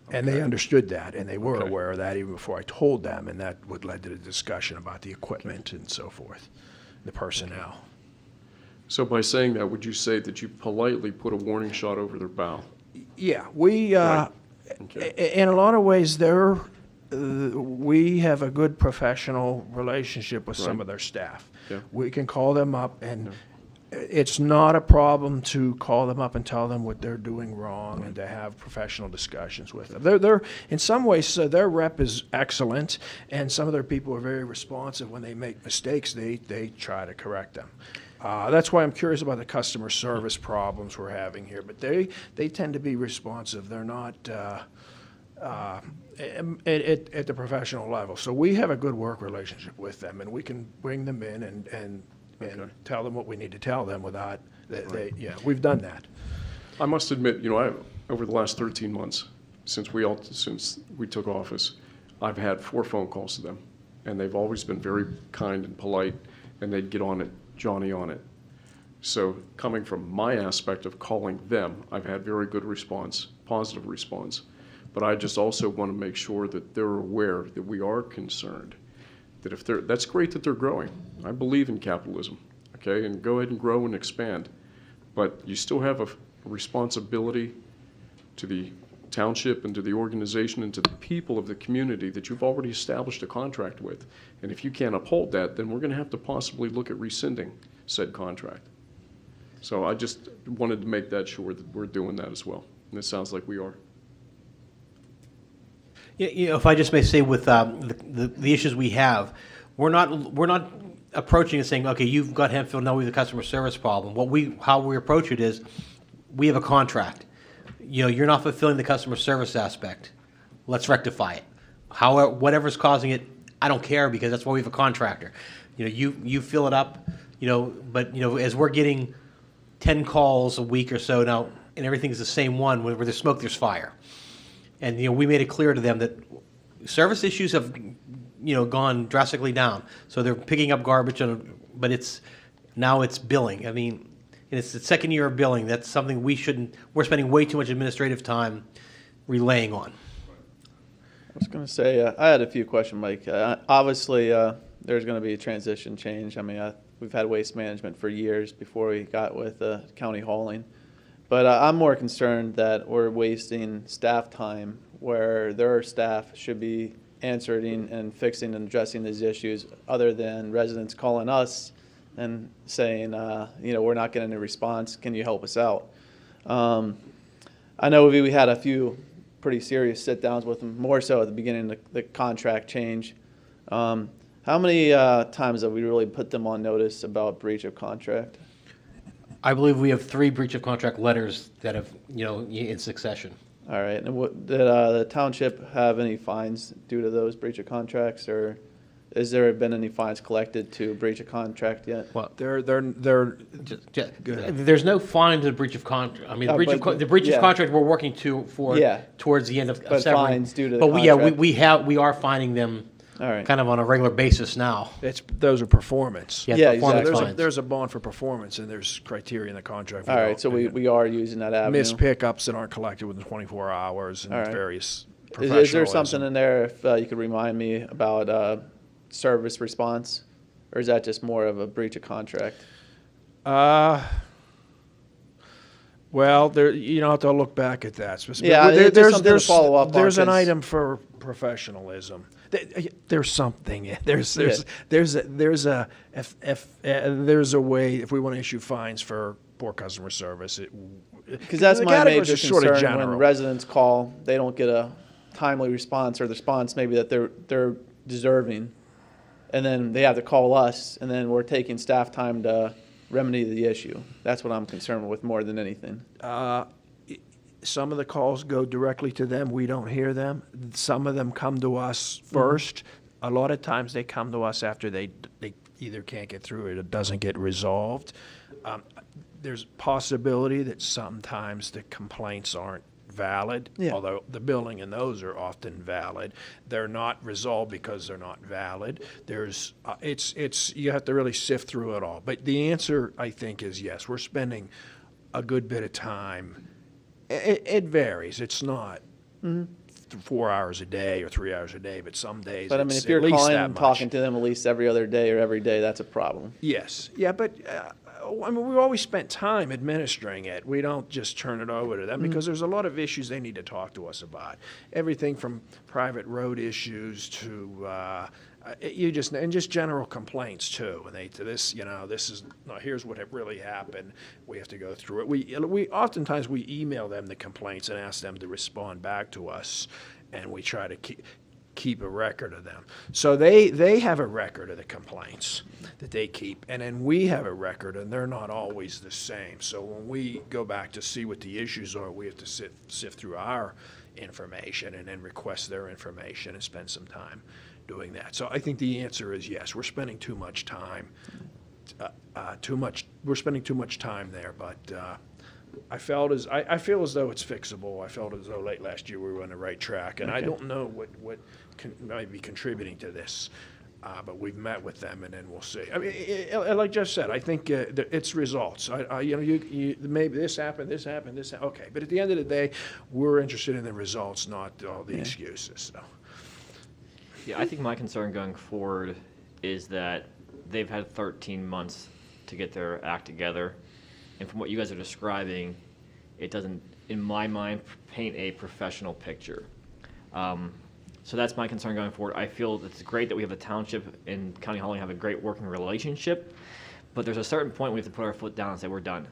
And they Okay. understood that, and they were Okay. aware of that even before I told them, and that would led to the discussion about the equipment and so forth, the personnel. so by saying that, would you say that you politely put a warning shot over their bow? Yeah, we, Right. Okay. in a lot of ways, we have a good professional relationship with some Right. of their staff. Yeah. We can call them up, and it's not a problem to call them up and tell them what they're doing wrong and to have professional discussions with them. They're in some ways, their rep is excellent, and some of their people are very responsive. When they make mistakes, they try to correct them. That's why I'm curious about the customer service problems we're having here, but they tend to be responsive. They're not at the professional level. So we have a good work relationship with them, and we can bring them in and Okay. tell them what we need to tell them without, we've done that. I must admit, over the last 13 months, since we took office, I've had 4 phone calls to them, and they've always been very kind and polite, and they'd get on it, Johnny on it. So coming from my aspect of calling them, I've had very good response, positive response. But I just also want to make sure that they're aware that we are concerned, that that's great that they're growing. I believe in capitalism, okay, and go ahead and grow and expand. But you still have a responsibility to the township and to the organization and to the people of the community that you've already established a contract with. And if you can't uphold that, then we're going to have to possibly look at rescinding said contract. So I just wanted to make that sure that we're doing that as well. And it sounds like we are. If I just may say with the issues we have, we're not approaching it saying, okay, you've got Hempfield, now we have a customer service problem. How we approach it is, we have a contract. You're not fulfilling the customer service aspect. Let's rectify it. However, whatever's causing it, I don't care, because that's why we have a contractor. You fill it up, but as we're getting 10 calls a week or so now, and everything's the same one, where there's smoke, there's fire. And, we made it clear to them that service issues have, gone drastically down. So they're picking up garbage, but now it's billing. I mean, and it's the second year of billing. That's something we're spending way too much administrative time relaying on. I was going to say, I had a few questions, Mike. Obviously, there's going to be a transition change. I mean, we've had waste management for years before we got with county hauling. But I'm more concerned that we're wasting staff time where their staff should be answering and fixing and addressing these issues, other than residents calling us and saying, we're not getting a response. Can you help us out? I know we had a few pretty serious sit-downs with them, more so at the beginning of the contract change. How many times have we really put them on notice about breach of contract? I believe we have 3 breach of contract letters that have, in succession. All right. And did the township have any fines due to those breach of contracts, or has there been any fines collected to breach of contract yet? Well, They're there's no fine to breach of contract. I mean, but the breach yeah. of contract we're working Yeah. towards the end of But several. fines due to the But contract. we are fining them All right. kind of on a regular basis now. those are performance. Yeah, performance exactly. fines. There's a bond for performance, and there's criteria in the contract. for All right. So we are using that avenue. Missed pickups that aren't collected within 24 hours and All right. various Is there something professionalism. in there, if you could remind me, about service response? Or is that just more of a breach of contract? Well, you don't have to look back at that. Yeah, it's just something to follow up on, There's an 'cause- item for professionalism. There's something. There's Yeah. there's a way, if we want to issue fines for poor customer service. Because that's the my categories major are sort of concern. When general. residents call, they don't get a timely response, or the response maybe that they're deserving. And then they have to call us, and then we're taking staff time to remedy the issue. That's what I'm concerned with more than anything. Some of the calls go directly to them. We don't hear them. Some of them come to us first. A lot of times they come to us after they either can't get through it or it doesn't get resolved. There's possibility that sometimes the complaints aren't valid, Yeah. although the billing in those are often valid. They're not resolved because they're not valid. There's, you have to really sift through it all. But the answer, I think, is yes. We're spending a good bit of time. It varies. It's not 4 hours a day or 3 hours a day, but some days But I mean, it's if you're at least calling that and much. talking to them at least every other day or every day, that's a problem. Yes, yeah, but I mean, we've always spent time administering it. We don't just turn it over to them because there's a lot of issues they need to talk to us about. Everything from private road issues to just general complaints too. And this is here's what really happened. We have to go through it. We oftentimes we email them the complaints and ask them to respond back to us, and we try to keep a record of them. So they have a record of the complaints that they keep, and then we have a record, and they're not always the same. So when we go back to see what the issues are, we have to sift through our information and then request their information and spend some time doing that. So I think the answer is yes. We're spending too much time. We're spending too much time there, but I feel as though it's fixable. I felt as though late last year we were on the right track, and I don't know what might be contributing to this, but we've met with them, and then we'll see. I mean, like Jeff said, I think it's results. Maybe this happened. Okay, but at the end of the day, we're interested in the results, not all the excuses. So. Yeah, I think my concern going forward is that they've had 13 months to get their act together. And from what you guys are describing, it doesn't, in my mind, paint a professional picture. So that's my concern going forward. I feel it's great that we have the township and County Hauling have a great working relationship, but there's a certain point we have to put our foot down and say we're done.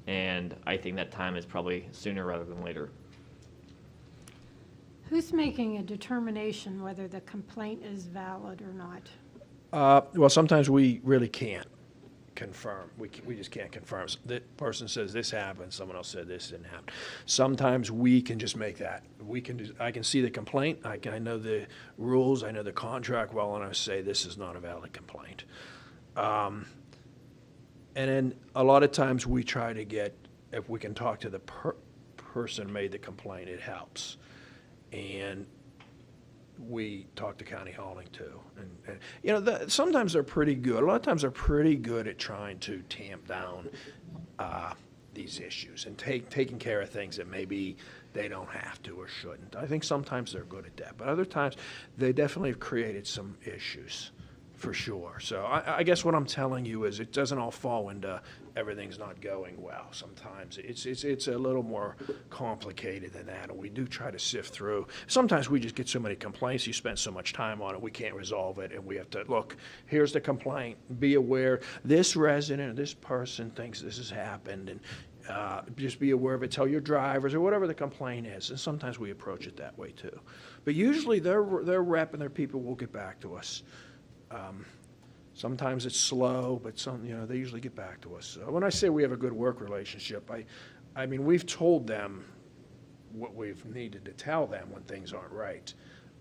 And I think that time is probably sooner rather than later. Who's making a determination whether the complaint is valid or not? Well, sometimes we really can't confirm. We just can't confirm. The person says this happened, someone else said this didn't happen. Sometimes we can just make that. I can see the complaint, I know the rules, I know the contract well, and I say this is not a valid complaint. And then a lot of times we try to get, if we can talk to the person who made the complaint, it helps. And we talk to County Hauling too. And you know, sometimes they're pretty good. A lot of times they're pretty good at trying to tamp down these issues and taking care of things that maybe they don't have to or shouldn't. I think sometimes they're good at that, but other times they definitely have created some issues, for sure. So I guess what I'm telling you is it doesn't all fall into everything's not going well. Sometimes it's a little more complicated than that, and we do try to sift through. Sometimes we just get so many complaints, you spend so much time on it, we can't resolve it, and we have to, look, here's the complaint, be aware, this resident or this person thinks this has happened, and just be aware of it, tell your drivers, or whatever the complaint is, and sometimes we approach it that way too. But usually their rep and their people will get back to us. Sometimes it's slow, but they usually get back to us. When I say we have a good work relationship, I mean, we've told them what we've needed to tell them when things aren't right.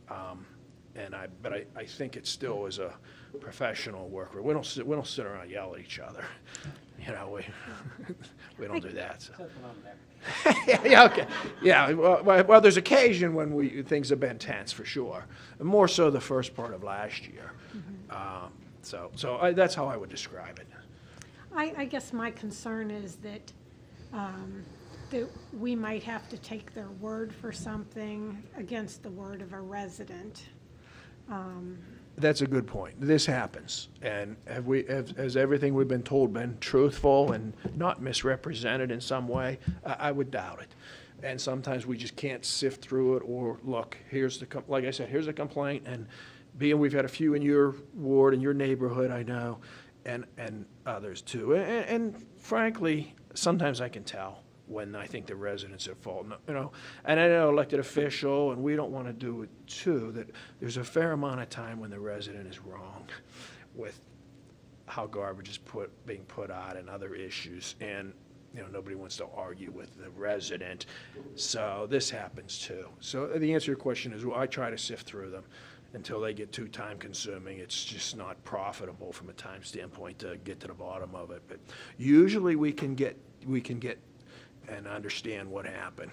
But I think it still is a professional work. We don't sit around and yell at each other. You know, we don't do that. So. Yeah, okay. Yeah, well, there's occasion when things have been tense, for sure. And more so the first part of last year. So that's how I would describe it. I guess my concern is that we might have to take their word for something against the word of a resident. That's a good point. This happens. And has everything we've been told been truthful and not misrepresented in some way? I would doubt it. And sometimes we just can't sift through it, or look, like I said, here's a complaint, and being we've had a few in your ward, in your neighborhood, I know, and others too. And frankly, sometimes I can tell when I think the residents are at fault. You know, and I know elected official, and we don't want to do it too, that there's a fair amount of time when the resident is wrong with how garbage is being put out and other issues. And nobody wants to argue with the resident. So this happens too. So the answer to your question is, I try to sift through them until they get too time consuming. It's just not profitable from a time standpoint to get to the bottom of it. But usually we can get and understand what happened.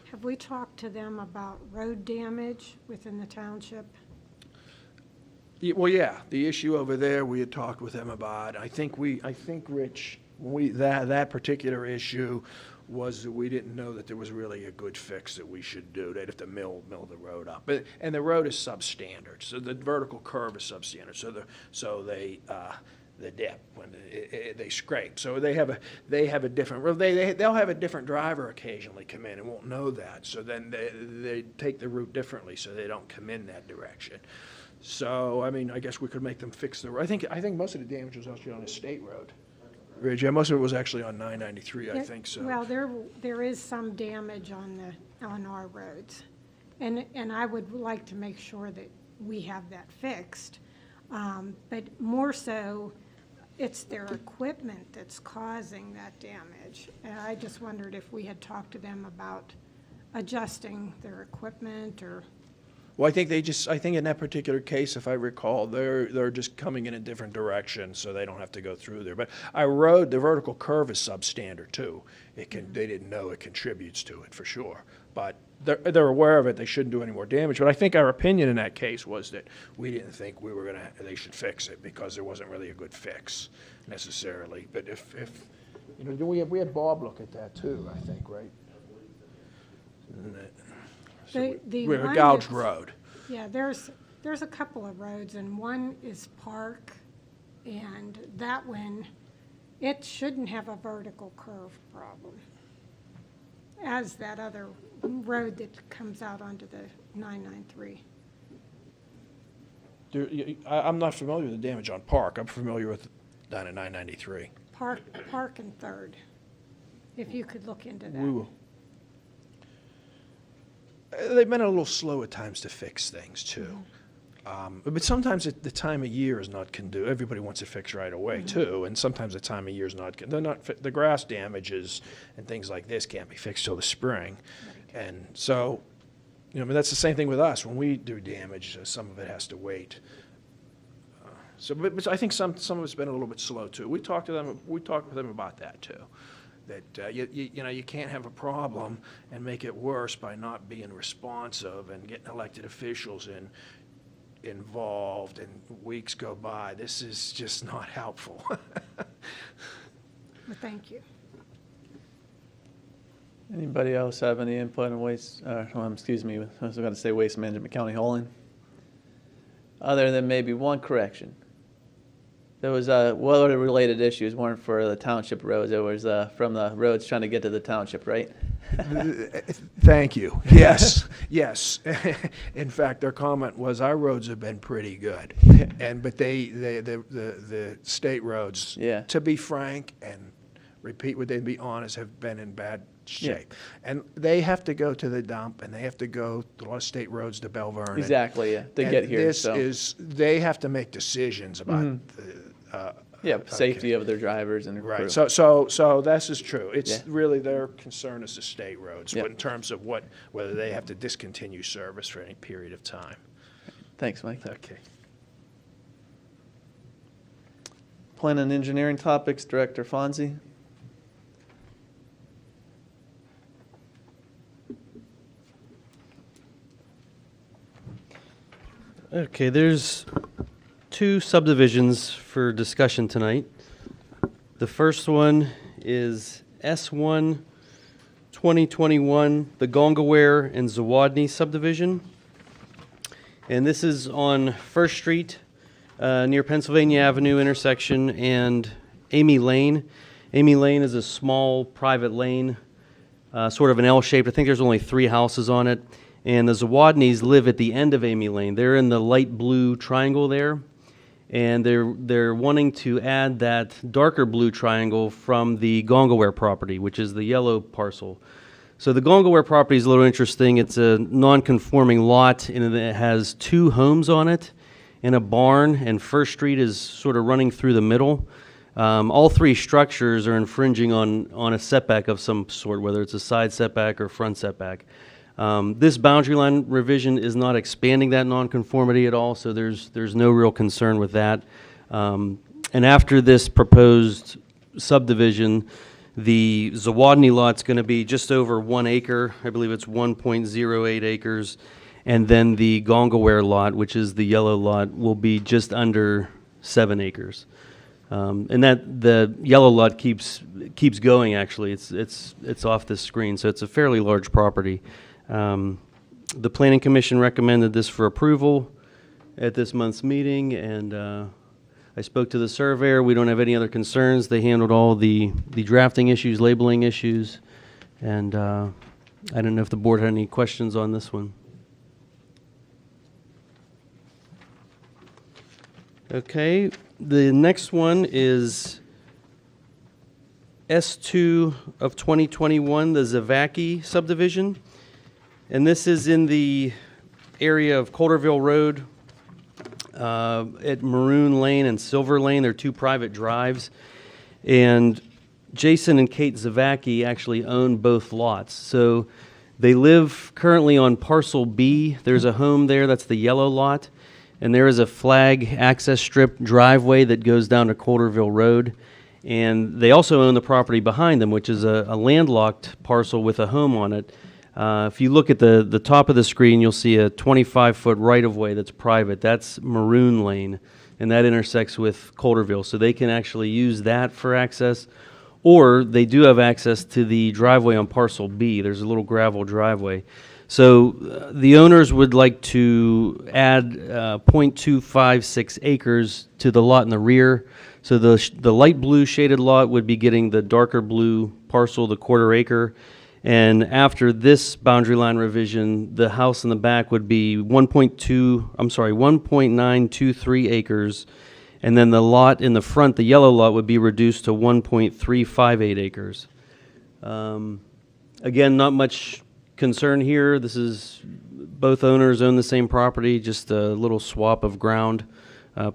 Have we talked to them about road damage within the township? Well, yeah, the issue over there we had talked with them about. I think Rich, that particular issue was that we didn't know that there was really a good fix that we should do. They'd have to mill the road up, and the road is substandard, so the vertical curve is substandard. So the dip when they scrape. So they have a different. They'll have a different driver occasionally come in and won't know that. So then they take the route differently, so they don't come in that direction. So I mean, I guess we could make them fix the road. I think most of the damage was actually on a state road. Ridge, yeah, most of it was actually on 993, I think so. Well, there is some damage on our roads, and I would like to make sure that we have that fixed. But more so, it's their equipment that's causing that damage. And I just wondered if we had talked to them about adjusting their equipment or. Well, I think in that particular case, if I recall, they're just coming in a different direction, so they don't have to go through there. But the vertical curve is substandard too. They didn't know it contributes to it for sure. But they're aware of it. They shouldn't do any more damage. But I think our opinion in that case was that we didn't think they should fix it because there wasn't really a good fix necessarily. But if we had Bob look at that too, I think, right? We have a gouged road. Yeah, there's a couple of roads, and one is Park, and that one, it shouldn't have a vertical curve problem, as that other road that comes out onto the 993. I'm not familiar with the damage on Park. I'm familiar with down at 993. Park and Third, if you could look into that. We will. They've been a little slow at times to fix things, too. But sometimes the time of year is not conducive. Everybody wants it fixed right away, too, and sometimes the time of year is not, they're not, the grass damages and things like this can't be fixed till the spring. And so, you know, but that's the same thing with us. When we do damage, some of it has to wait. But I think some of it's been a little bit slow, too. We talked with them about that, too. That, you know, you can't have a problem and make it worse by not being responsive and getting elected officials involved, and weeks go by. This is just not helpful. Well, thank you. Anybody else have any input on waste, excuse me, I was going to say waste management county hauling? Other than maybe one correction. There was, weather-related issues weren't for the township roads, it was from the roads trying to get to the township, right? Thank you. Yes, yes. In fact, their comment was, our roads have been pretty good. But the state roads, Yeah. to be frank and repeat what they'd be honest, have been in bad shape. And they have to go to the dump, and they have to go to a lot of state roads to Belle Vernon. Exactly, yeah, to And get here, so. they have to make decisions about Yeah, safety of their drivers and their crew. Right, so this is true. It's Yeah. really their concern is the state roads, Yep. but in terms of whether they have to discontinue service for any period of time. Thanks, Mike. Okay. Plan and engineering topics, Director Fonzie. Okay, there's two subdivisions for discussion tonight. The first one is S1 2021, the Gongaware and Zawadney subdivision. And this is on First Street, near Pennsylvania Avenue intersection and Amy Lane. Amy Lane is a small private lane, sort of an L-shaped. I think there's only 3 houses on it. And the Zawadneys live at the end of Amy Lane. They're in the light blue triangle there. And they're wanting to add that darker blue triangle from the Gongaware property, which is the yellow parcel. So the Gongaware property is a little interesting. It's a non-conforming lot, and it has 2 homes on it and a barn, and First Street is sort of running through the middle. All 3 structures are infringing on a setback of some sort, whether it's a side setback or front setback. This boundary line revision is not expanding that nonconformity at all, so there's no real concern with that. And after this proposed subdivision, the Zawadney lot's going to be just over 1 acre. I believe it's 1.08 acres. And then the Gongaware lot, which is the yellow lot, will be just under 7 acres. And that the yellow lot keeps going. Actually, it's off the screen, so it's a fairly large property. The Planning Commission recommended this for approval at this month's meeting, and I spoke to the surveyor. We don't have any other concerns. They handled all the drafting issues, labeling issues, and I don't know if the board had any questions on this one. Okay, the next one is S2 of 2021, the Zovaki Subdivision. And this is in the area of Colderville Road at Maroon Lane and Silver Lane. They're 2 private drives. And Jason and Kate Zovaki actually own both lots. So they live currently on Parcel B. There's a home there, that's the yellow lot. And there is a flag access strip driveway that goes down to Colderville Road. And they also own the property behind them, which is a landlocked parcel with a home on it. If you look at the top of the screen, you'll see a 25-foot right-of-way that's private. That's Maroon Lane, and that intersects with Colderville. So they can actually use that for access, or they do have access to the driveway on Parcel B. There's a little gravel driveway. So the owners would like to add 0.256 acres to the lot in the rear. So the light blue shaded lot would be getting the darker blue parcel, the 1/4 acre. And after this boundary line revision, the house in the back would be 1.923 acres. And then the lot in the front, the yellow lot, would be reduced to 1.358 acres. Again, not much concern here. This is, both owners own the same property, just a little swap of ground.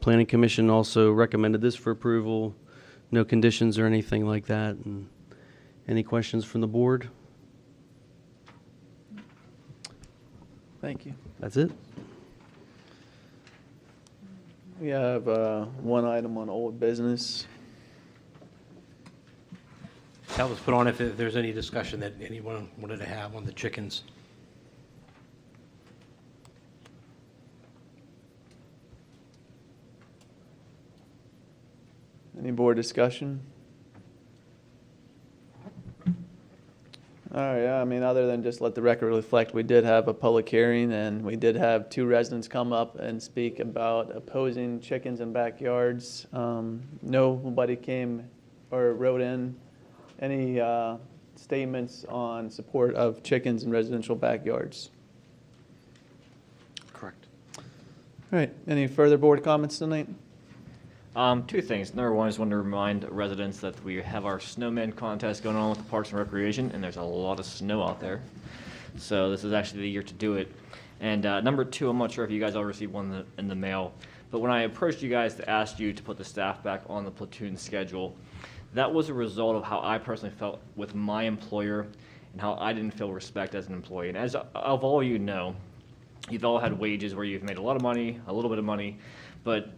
Planning Commission also recommended this for approval. No conditions or anything like that. And any questions from the board? Thank you. That's it. We have one item on old business. That was put on if there's any discussion that anyone wanted to have on the chickens. Any board discussion? All right, yeah, I mean, other than just let the record reflect, we did have a public hearing, and we did have 2 residents come up and speak about opposing chickens in backyards. Nobody came or wrote in any statements on support of chickens in residential backyards. Correct. All right, any further board comments tonight? 2 things. Number one, I just wanted to remind residents that we have our snowman contest going on with the Parks and Recreation, and there's a lot of snow out there. So this is actually the year to do it. And number 2, I'm not sure if you guys all received one in the mail, but when I approached you guys to ask you to put the staff back on the platoon schedule, that was a result of how I personally felt with my employer and how I didn't feel respect as an employee. And as of all you know, you've all had wages where you've made a lot of money, a little bit of money, but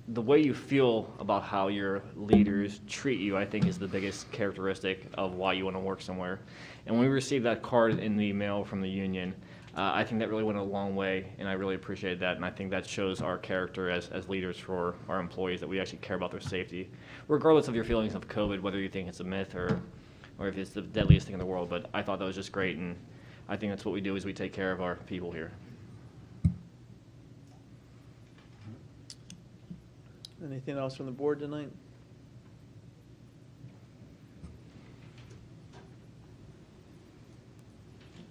the way you feel about how your leaders treat you, I think, is the biggest characteristic of why you want to work somewhere. And when we received that card in the mail from the union, I think that really went a long way, and I really appreciate that. And I think that shows our character as leaders for our employees, that we actually care about their safety, regardless of your feelings of COVID, whether you think it's a myth or if it's the deadliest thing in the world. But I thought that was just great, and I think that's what we do, is we take care of our people here. Anything else from the board tonight?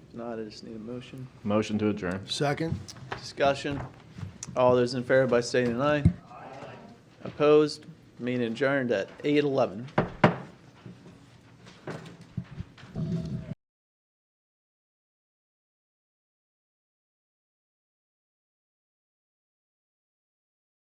If not, I just need a motion. Motion to adjourn. Second? Discussion. All those in favor by stating aye. Opposed? Meeting adjourned at 8:11.